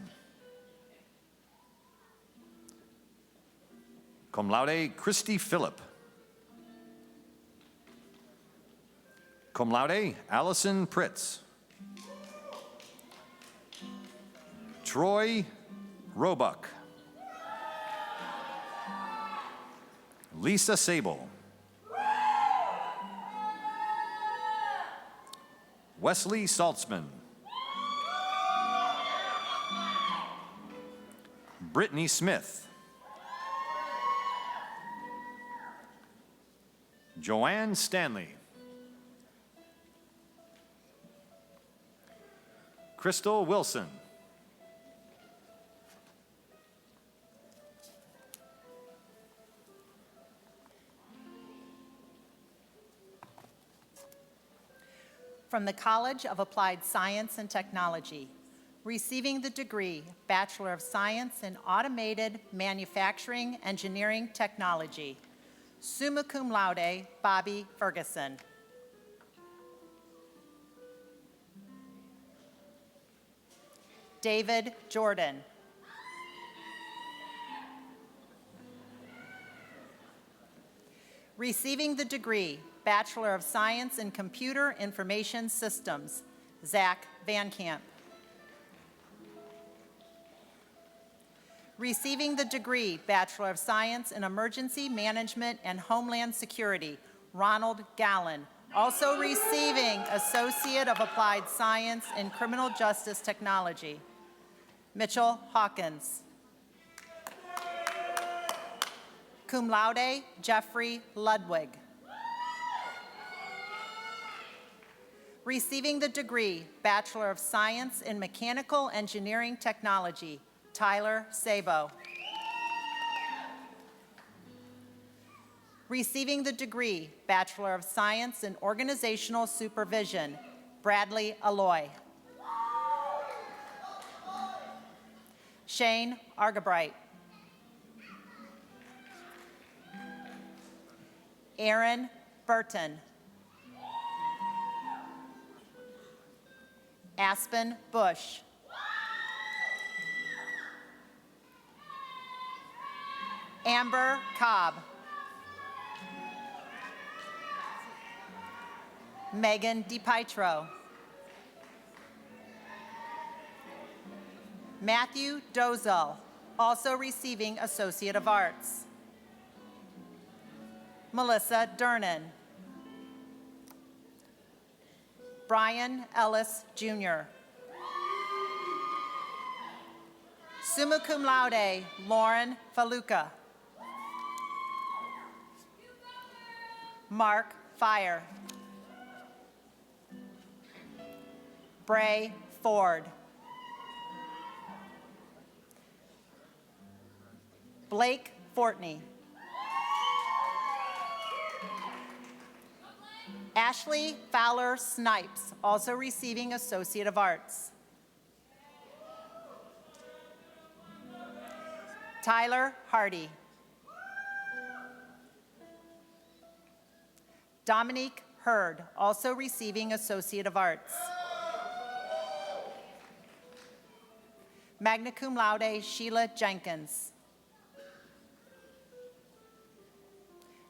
Cum laude, Christy Phillip. Cum laude, Allison Pritz. Troy Roebuck. Lisa Sable. Wesley Saltzman. Brittany Smith. Joanne Stanley. Crystal Wilson. From the College of Applied Science and Technology, receiving the degree Bachelor of Science in Automated Manufacturing Engineering Technology, summa cum laude, Bobby Ferguson. David Jordan. Receiving the degree Bachelor of Science in Computer Information Systems, Zach Van Camp. Receiving the degree Bachelor of Science in Emergency Management and Homeland Security, Ronald Gallen. Also receiving Associate of Applied Science in Criminal Justice Technology, Mitchell Hawkins. Cum laude, Jeffrey Ludwig. Receiving the degree Bachelor of Science in Mechanical Engineering Technology, Tyler Sabo. Receiving the degree Bachelor of Science in Organizational Supervision, Bradley Alloy. Shane Argabright. Aaron Burton. Aspen Bush. Amber Cobb. Megan DiPietro. Matthew Dozel, also receiving Associate of Arts. Melissa Dernan. Brian Ellis, Jr. Summa cum laude, Lauren Faluca. Mark Fire. Bray Ford. Blake Fortney. Ashley Fowler Snipes, also receiving Associate of Arts. Tyler Hardy. Dominique Hurd, also receiving Associate of Arts. Magna cum laude, Sheila Jenkins.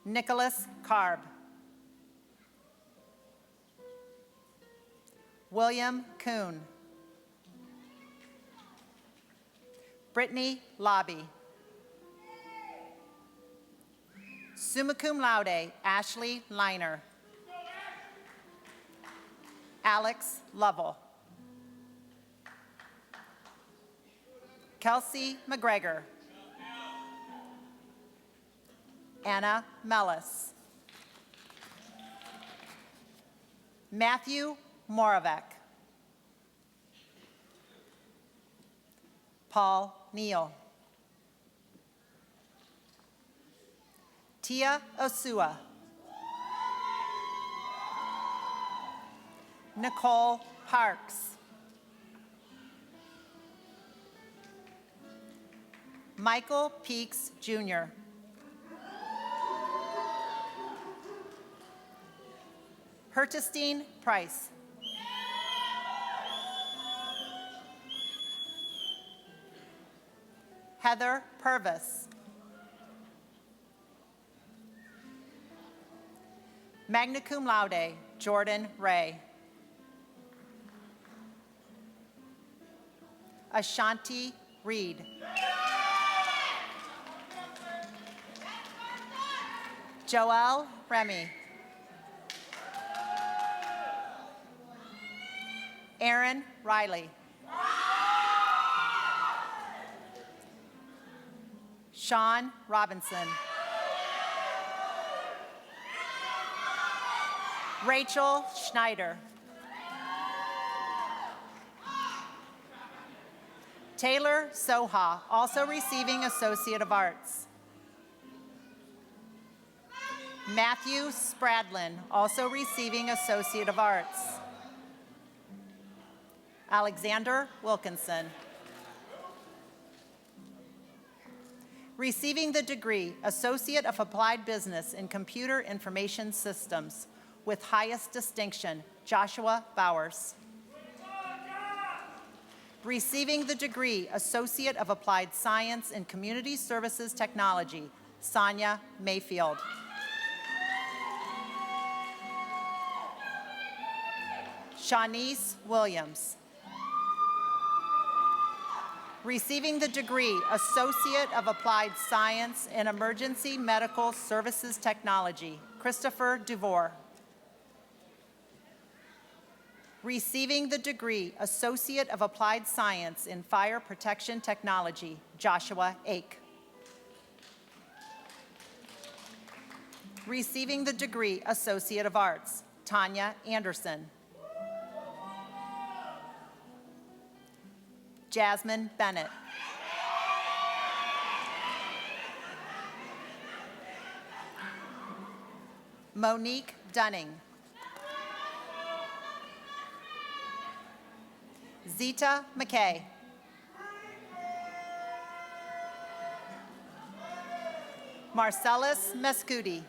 Nicholas Carb. William Kuhn. Brittany Lobby. Summa cum laude, Ashley Liner. Alex Lovell. Kelsey McGregor. Anna Mellis. Matthew Moravec. Paul Neal. Tia Osua. Nicole Parks. Michael Peaks, Jr. Hertestein Price. Heather Purvis. Magna cum laude, Jordan Ray. Ashanti Reed. Joelle Remy. Aaron Riley. Sean Robinson. Rachel Schneider. Taylor Soha, also receiving Associate of Arts. Matthew Spradlin, also receiving Associate of Arts. Alexander Wilkinson. Receiving the degree Associate of Applied Business in Computer Information Systems with highest distinction, Joshua Bowers. Receiving the degree Associate of Applied Science in Community Services Technology, Sonia Mayfield. Shanice Williams. Receiving the degree Associate of Applied Science in Emergency Medical Services Technology, Christopher DeVore. Receiving the degree Associate of Applied Science in Fire Protection Technology, Joshua Ake. Receiving the degree Associate of Arts, Tanya Anderson. Jasmine Bennett. Monique Dunning. Zita McKay. Marcellus Mescudi.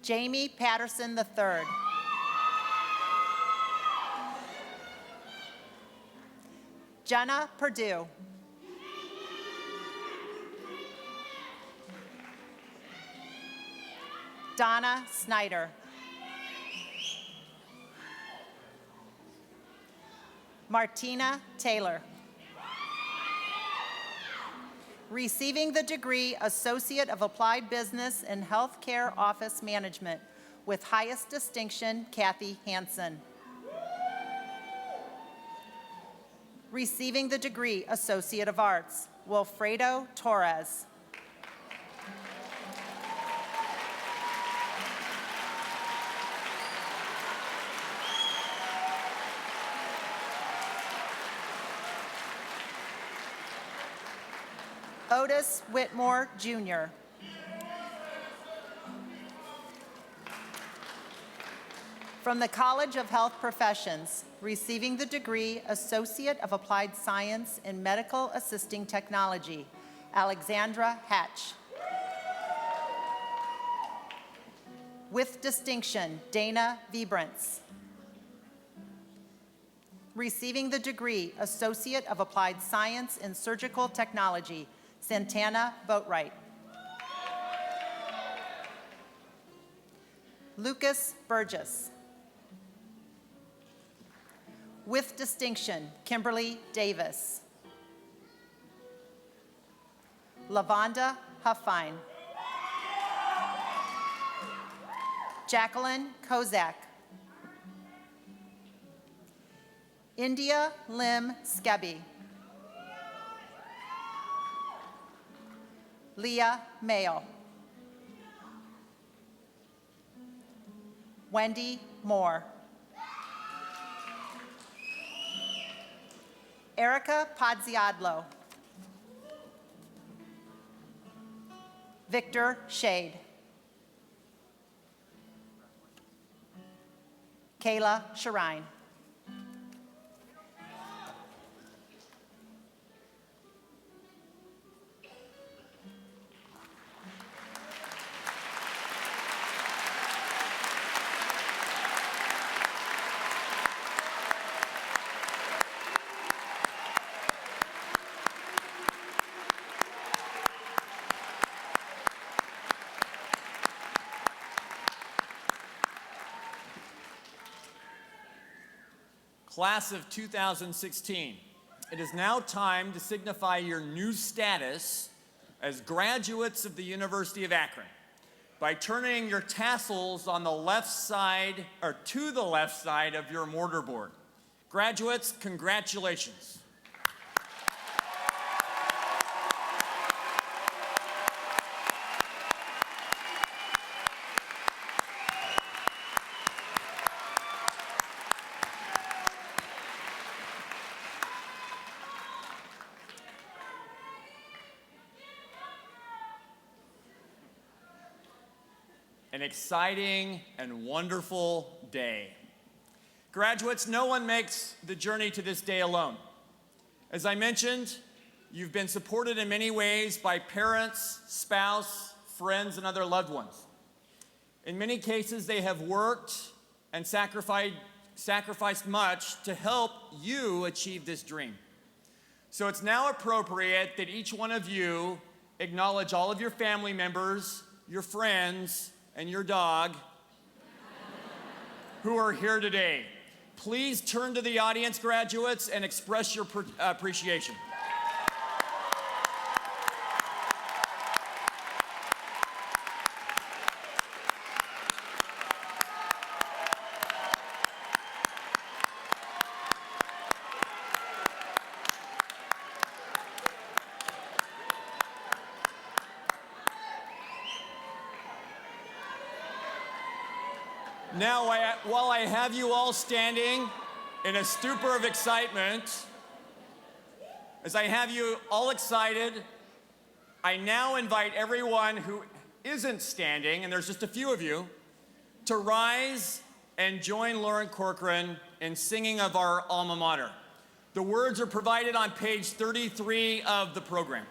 Jamie Patterson III. Jenna Perdue. Donna Snyder. Martina Taylor. Receiving the degree Associate of Applied Business in Healthcare Office Management with highest distinction, Kathy Hansen. Receiving the degree Associate of Arts, Wilfredo Torres. Otis Whitmore, Jr. From the College of Health Professions, receiving the degree Associate of Applied Science in Medical Assisting Technology, Alexandra Hatch. With distinction, Dana Vibrance. Receiving the degree Associate of Applied Science in Surgical Technology, Santana Boatwright. Lucas Burgess. With distinction, Kimberly Davis. Lavonda Huffine. Jacqueline Kozak. India Lim Skebby. Leah Mayo. Wendy Moore. Erica Padziadlo. Victor Shade. Kayla Sharine. Class of 2016, it is now time to signify your new status as graduates of the University of Akron by turning your tassels on the left side, or to the left side of your mortarboard. Graduates, congratulations. An exciting and wonderful day. Graduates, no one makes the journey to this day alone. As I mentioned, you've been supported in many ways by parents, spouse, friends, and other loved ones. In many cases, they have worked and sacrificed much to help you achieve this dream. So it's now appropriate that each one of you acknowledge all of your family members, your friends, and your dog who are here today. Please turn to the audience, graduates, and express your appreciation. Now, while I have you all standing in a stupor of excitement, as I have you all excited, I now invite everyone who isn't standing, and there's just a few of you, to rise and join Lauren Corcoran in singing of our alma mater. The words are provided on page 33 of the program.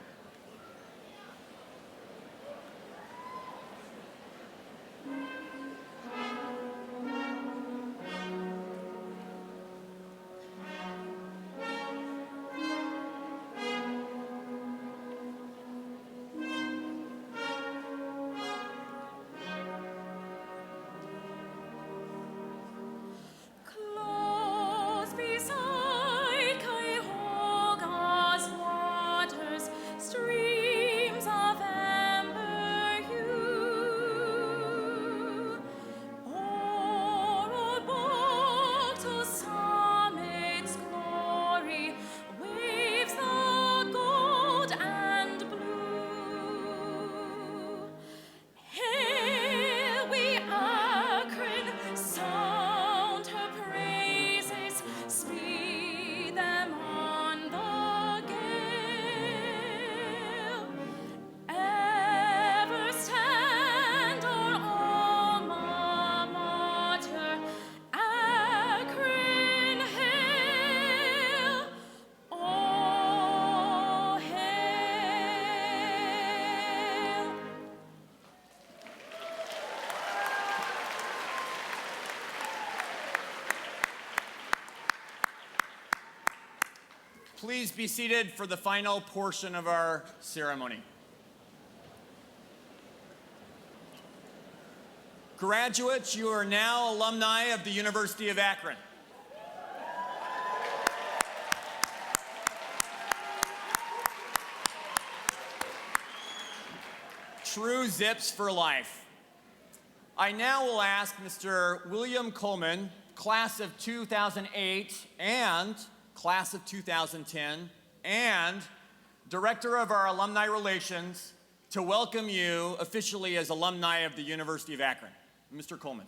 Close beside Cuyahoga's waters, streams of amber hue. O'er old book to summit's glory waves the gold and blue. Hail we Akron, sound her praises, speed them on the gale. Ever stand our alma mater, Akron, hail, oh hail. Please be seated for the final portion of our ceremony. Graduates, you are now alumni of the University of Akron. True Zips for life. I now will ask Mr. William Coleman, class of 2008 and class of 2010, and director of our alumni relations, to welcome you officially as alumni of the University of Akron. Mr. Coleman.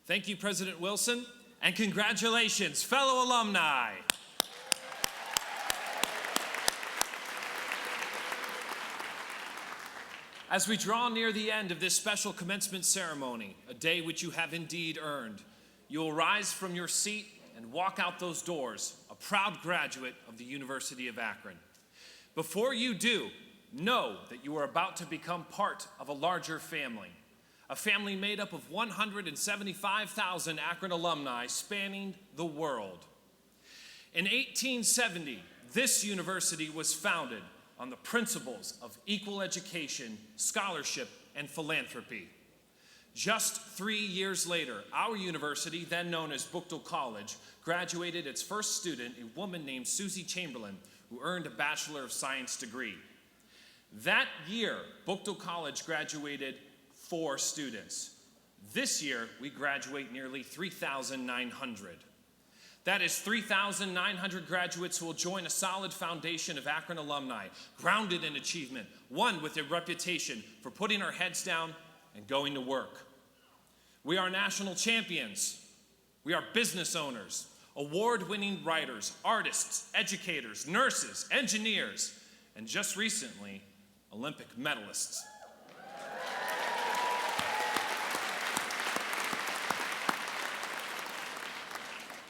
Thank you, President Wilson, and congratulations, fellow alumni. As we draw near the end of this special commencement ceremony, a day which you have indeed earned, you will rise from your seat and walk out those doors, a proud graduate of the University of Akron. Before you do, know that you are about to become part of a larger family, a family made up of 175,000 Akron alumni spanning the world. In 1870, this university was founded on the principles of equal education, scholarship, and philanthropy. Just 3 years later, our university, then known as Doctoral College, graduated its first student, a woman named Susie Chamberlain, who earned a Bachelor of Science degree. That year, Doctoral College graduated 4 students. This year, we graduate nearly 3,900. That is 3,900 graduates who will join a solid foundation of Akron alumni, grounded in achievement, one with a reputation for putting our heads down and going to work. We are national champions. We are business owners, award-winning writers, artists, educators, nurses, engineers, and just recently, Olympic medalists.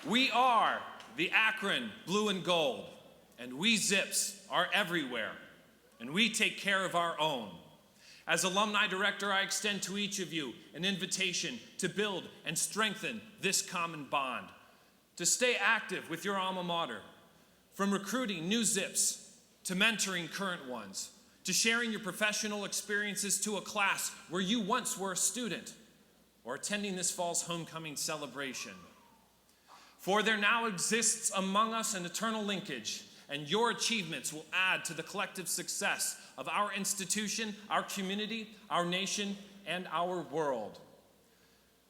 We are the Akron Blue and Gold, and we Zips are everywhere, and we take care of our own. As Alumni Director, I extend to each of you an invitation to build and strengthen this common bond, to stay active with your alma mater, from recruiting new Zips to mentoring current ones. to sharing your professional experiences to a class where you once were a student, or attending this fall's homecoming celebration. For there now exists among us an eternal linkage, and your achievements will add to the collective success of our institution, our community, our nation, and our world.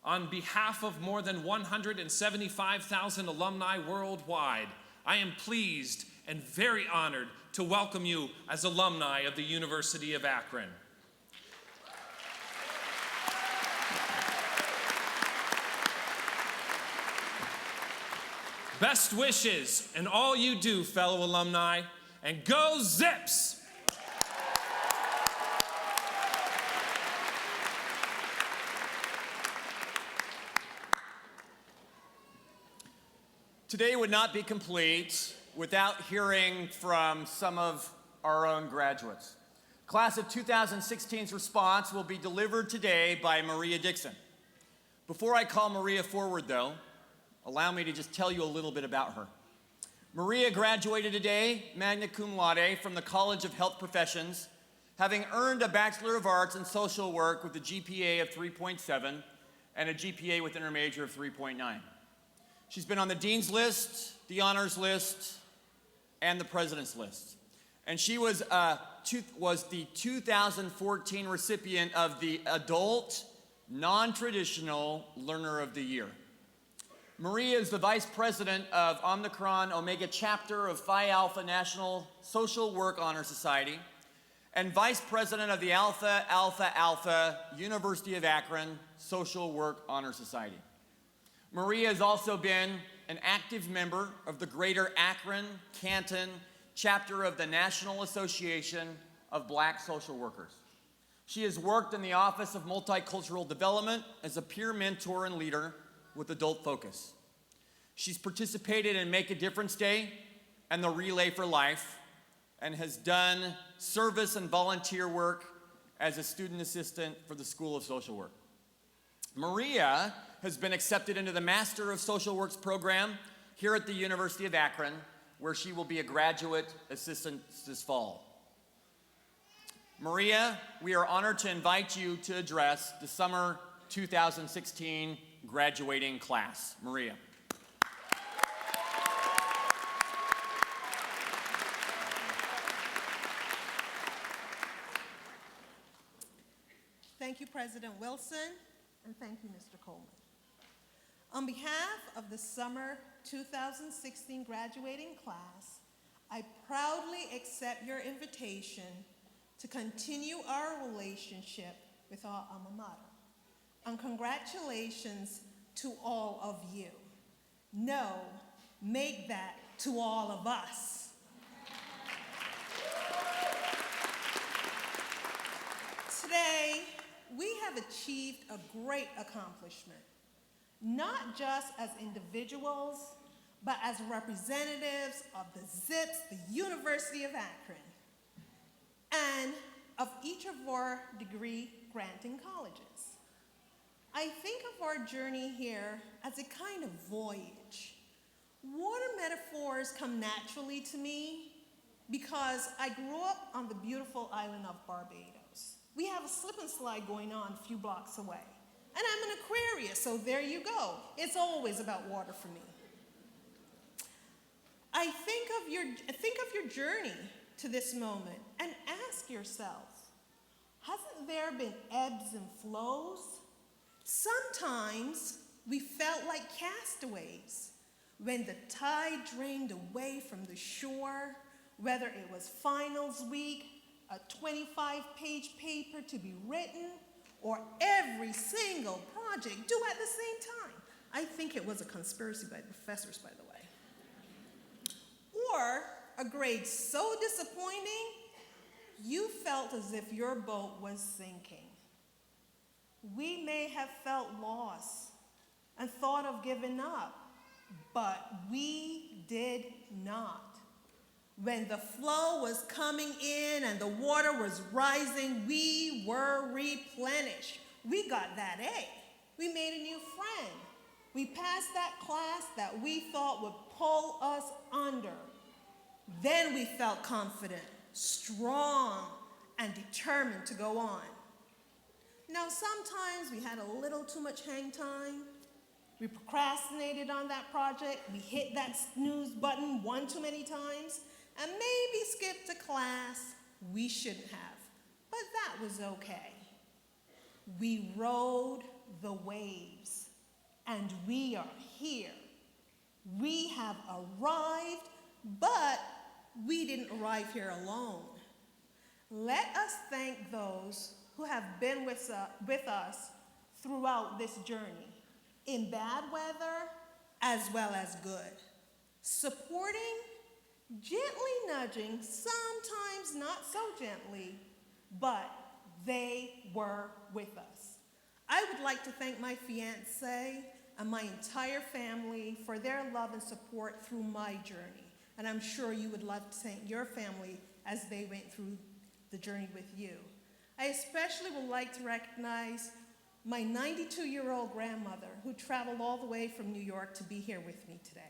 On behalf of more than 175,000 alumni worldwide, I am pleased and very honored to welcome you as alumni of the University of Akron. Best wishes in all you do, fellow alumni, and go Zips! Today would not be complete without hearing from some of our own graduates. Class of 2016's response will be delivered today by Maria Dixon. Before I call Maria forward, though, allow me to just tell you a little bit about her. Maria graduated today, magna cum laude, from the College of Health Professions, having earned a Bachelor of Arts in Social Work with a GPA of 3.7 and a GPA with intermajor of 3.9. She's been on the Dean's List, the Honors List, and the President's List. And she was the 2014 recipient of the Adult Non-Traditional Learner of the Year. Maria is the Vice President of Omicron Omega Chapter of Phi Alpha National Social Work Honor Society and Vice President of the Alpha Alpha Alpha University of Akron Social Work Honor Society. Maria has also been an active member of the Greater Akron Canton chapter of the National Association of Black Social Workers. She has worked in the Office of Multicultural Development as a peer mentor and leader with adult focus. She's participated in Make a Difference Day and the Relay for Life and has done service and volunteer work as a student assistant for the School of Social Work. Maria has been accepted into the Master of Social Works program here at the University of Akron, where she will be a graduate assistant this fall. Maria, we are honored to invite you to address the summer 2016 graduating class. Maria. Thank you, President Wilson, and thank you, Mr. Coleman. On behalf of the summer 2016 graduating class, I proudly accept your invitation to continue our relationship with our alma mater. And congratulations to all of you. No, make that to all of us. Today, we have achieved a great accomplishment, not just as individuals, but as representatives of the ZIPS, the University of Akron, and of each of our degree granting colleges. I think of our journey here as a kind of voyage. Water metaphors come naturally to me because I grew up on the beautiful island of Barbados. We have a slip and slide going on a few blocks away. And I'm an Aquarius, so there you go. It's always about water for me. I think of your journey to this moment and ask yourself, hasn't there been ebbs and flows? Sometimes we felt like castaways when the tide drained away from the shore, whether it was finals week, a 25-page paper to be written, or every single project due at the same time. I think it was a conspiracy by the professors, by the way. Or a grade so disappointing, you felt as if your boat was sinking. We may have felt lost and thought of giving up, but we did not. When the flow was coming in and the water was rising, we were replenished. We got that A. We made a new friend. We passed that class that we thought would pull us under. Then we felt confident, strong, and determined to go on. Now, sometimes we had a little too much hang time. We procrastinated on that project. We hit that snooze button one too many times, and maybe skipped a class we shouldn't have. But that was okay. We rode the waves, and we are here. We have arrived, but we didn't arrive here alone. Let us thank those who have been with us throughout this journey, in bad weather as well as good. Supporting, gently nudging, sometimes not so gently, but they were with us. I would like to thank my fiancé and my entire family for their love and support through my journey. And I'm sure you would love to thank your family as they went through the journey with you. I especially would like to recognize my 92-year-old grandmother who traveled all the way from New York to be here with me today.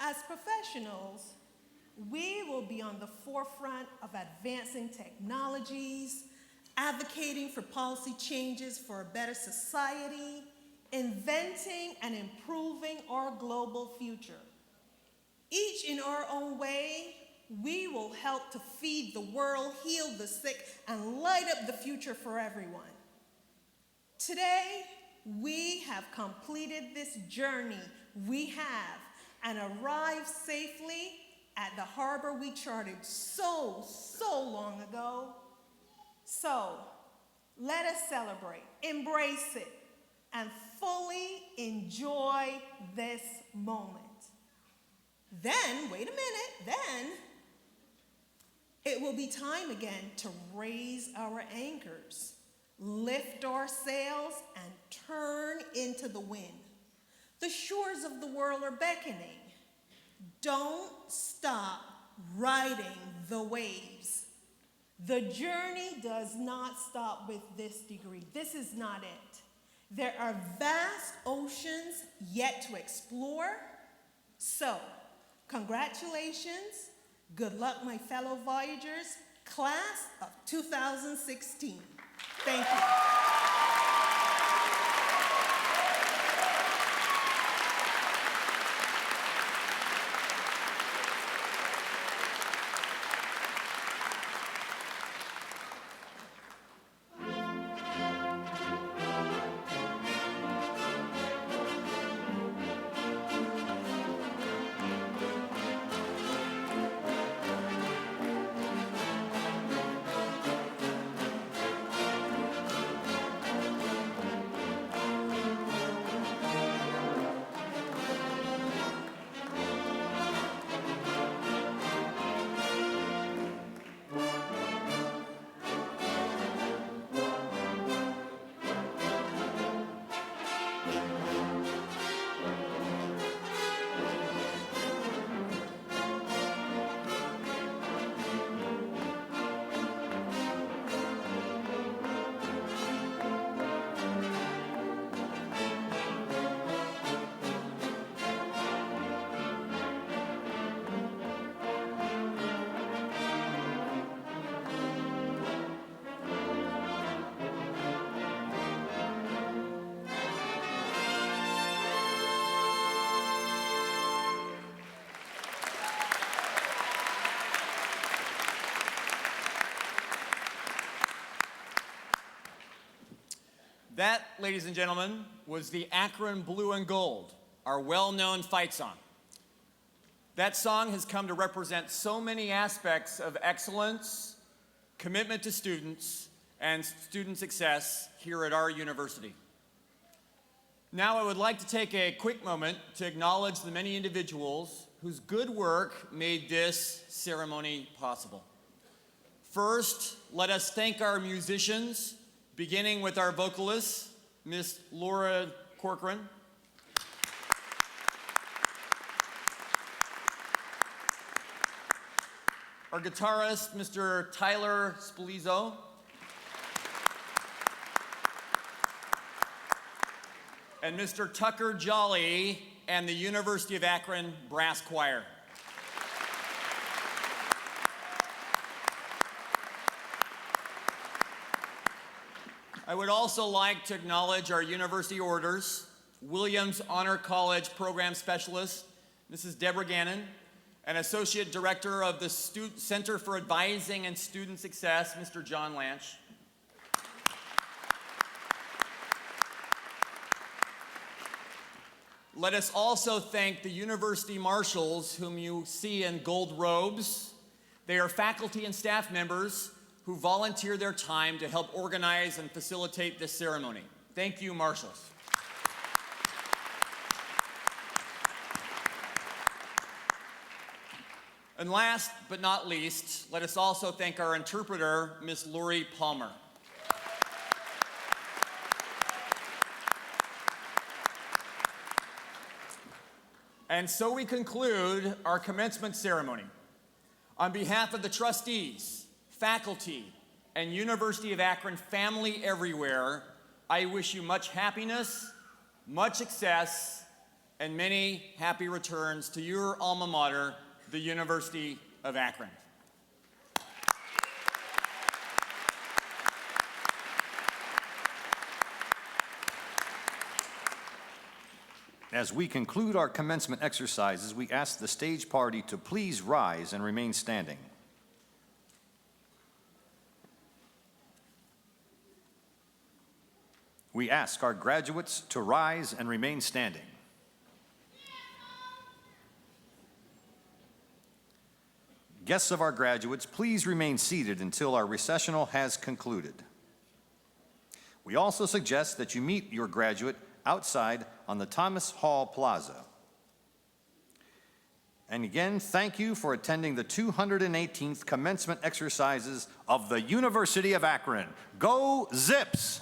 As professionals, we will be on the forefront of advancing technologies, advocating for policy changes for a better society, inventing and improving our global future. Each in our own way, we will help to feed the world, heal the sick, and light up the future for everyone. Today, we have completed this journey we have and arrived safely at the harbor we charted so long ago. So, let us celebrate, embrace it, and fully enjoy this moment. Then, wait a minute, then it will be time again to raise our anchors, lift our sails, and turn into the wind. The shores of the world are beckoning. Don't stop riding the waves. The journey does not stop with this degree. This is not it. There are vast oceans yet to explore. So, congratulations, good luck, my fellow Voyagers, class of 2016. Thank you. That, ladies and gentlemen, was the Akron Blue and Gold, our well-known fight song. That song has come to represent so many aspects of excellence, commitment to students, and student success here at our university. Now I would like to take a quick moment to acknowledge the many individuals whose good work made this ceremony possible. First, let us thank our musicians, beginning with our vocalist, Miss Laura Corcoran. Our guitarist, Mr. Tyler Spilizzo. and Mr. Tucker Jolly and the University of Akron Brass Choir. I would also like to acknowledge our university orders, Williams Honor College Program Specialist, Mrs. Deborah Gannon, and Associate Director of the Center for Advising and Student Success, Mr. John Lanch. Let us also thank the university marshals whom you see in gold robes. They are faculty and staff members who volunteer their time to help organize and facilitate this ceremony. Thank you, marshals. And last but not least, let us also thank our interpreter, Ms. Lori Palmer. And so we conclude our commencement ceremony. On behalf of the trustees, faculty, and University of Akron family everywhere, I wish you much happiness, much success, and many happy returns to your alma mater, the University of Akron. As we conclude our commencement exercises, we ask the stage party to please rise and remain standing. We ask our graduates to rise and remain standing. Guests of our graduates, please remain seated until our recessional has concluded. We also suggest that you meet your graduate outside on the Thomas Hall Plaza. And again, thank you for attending the 218th commencement exercises of the University of Akron. Go Zips!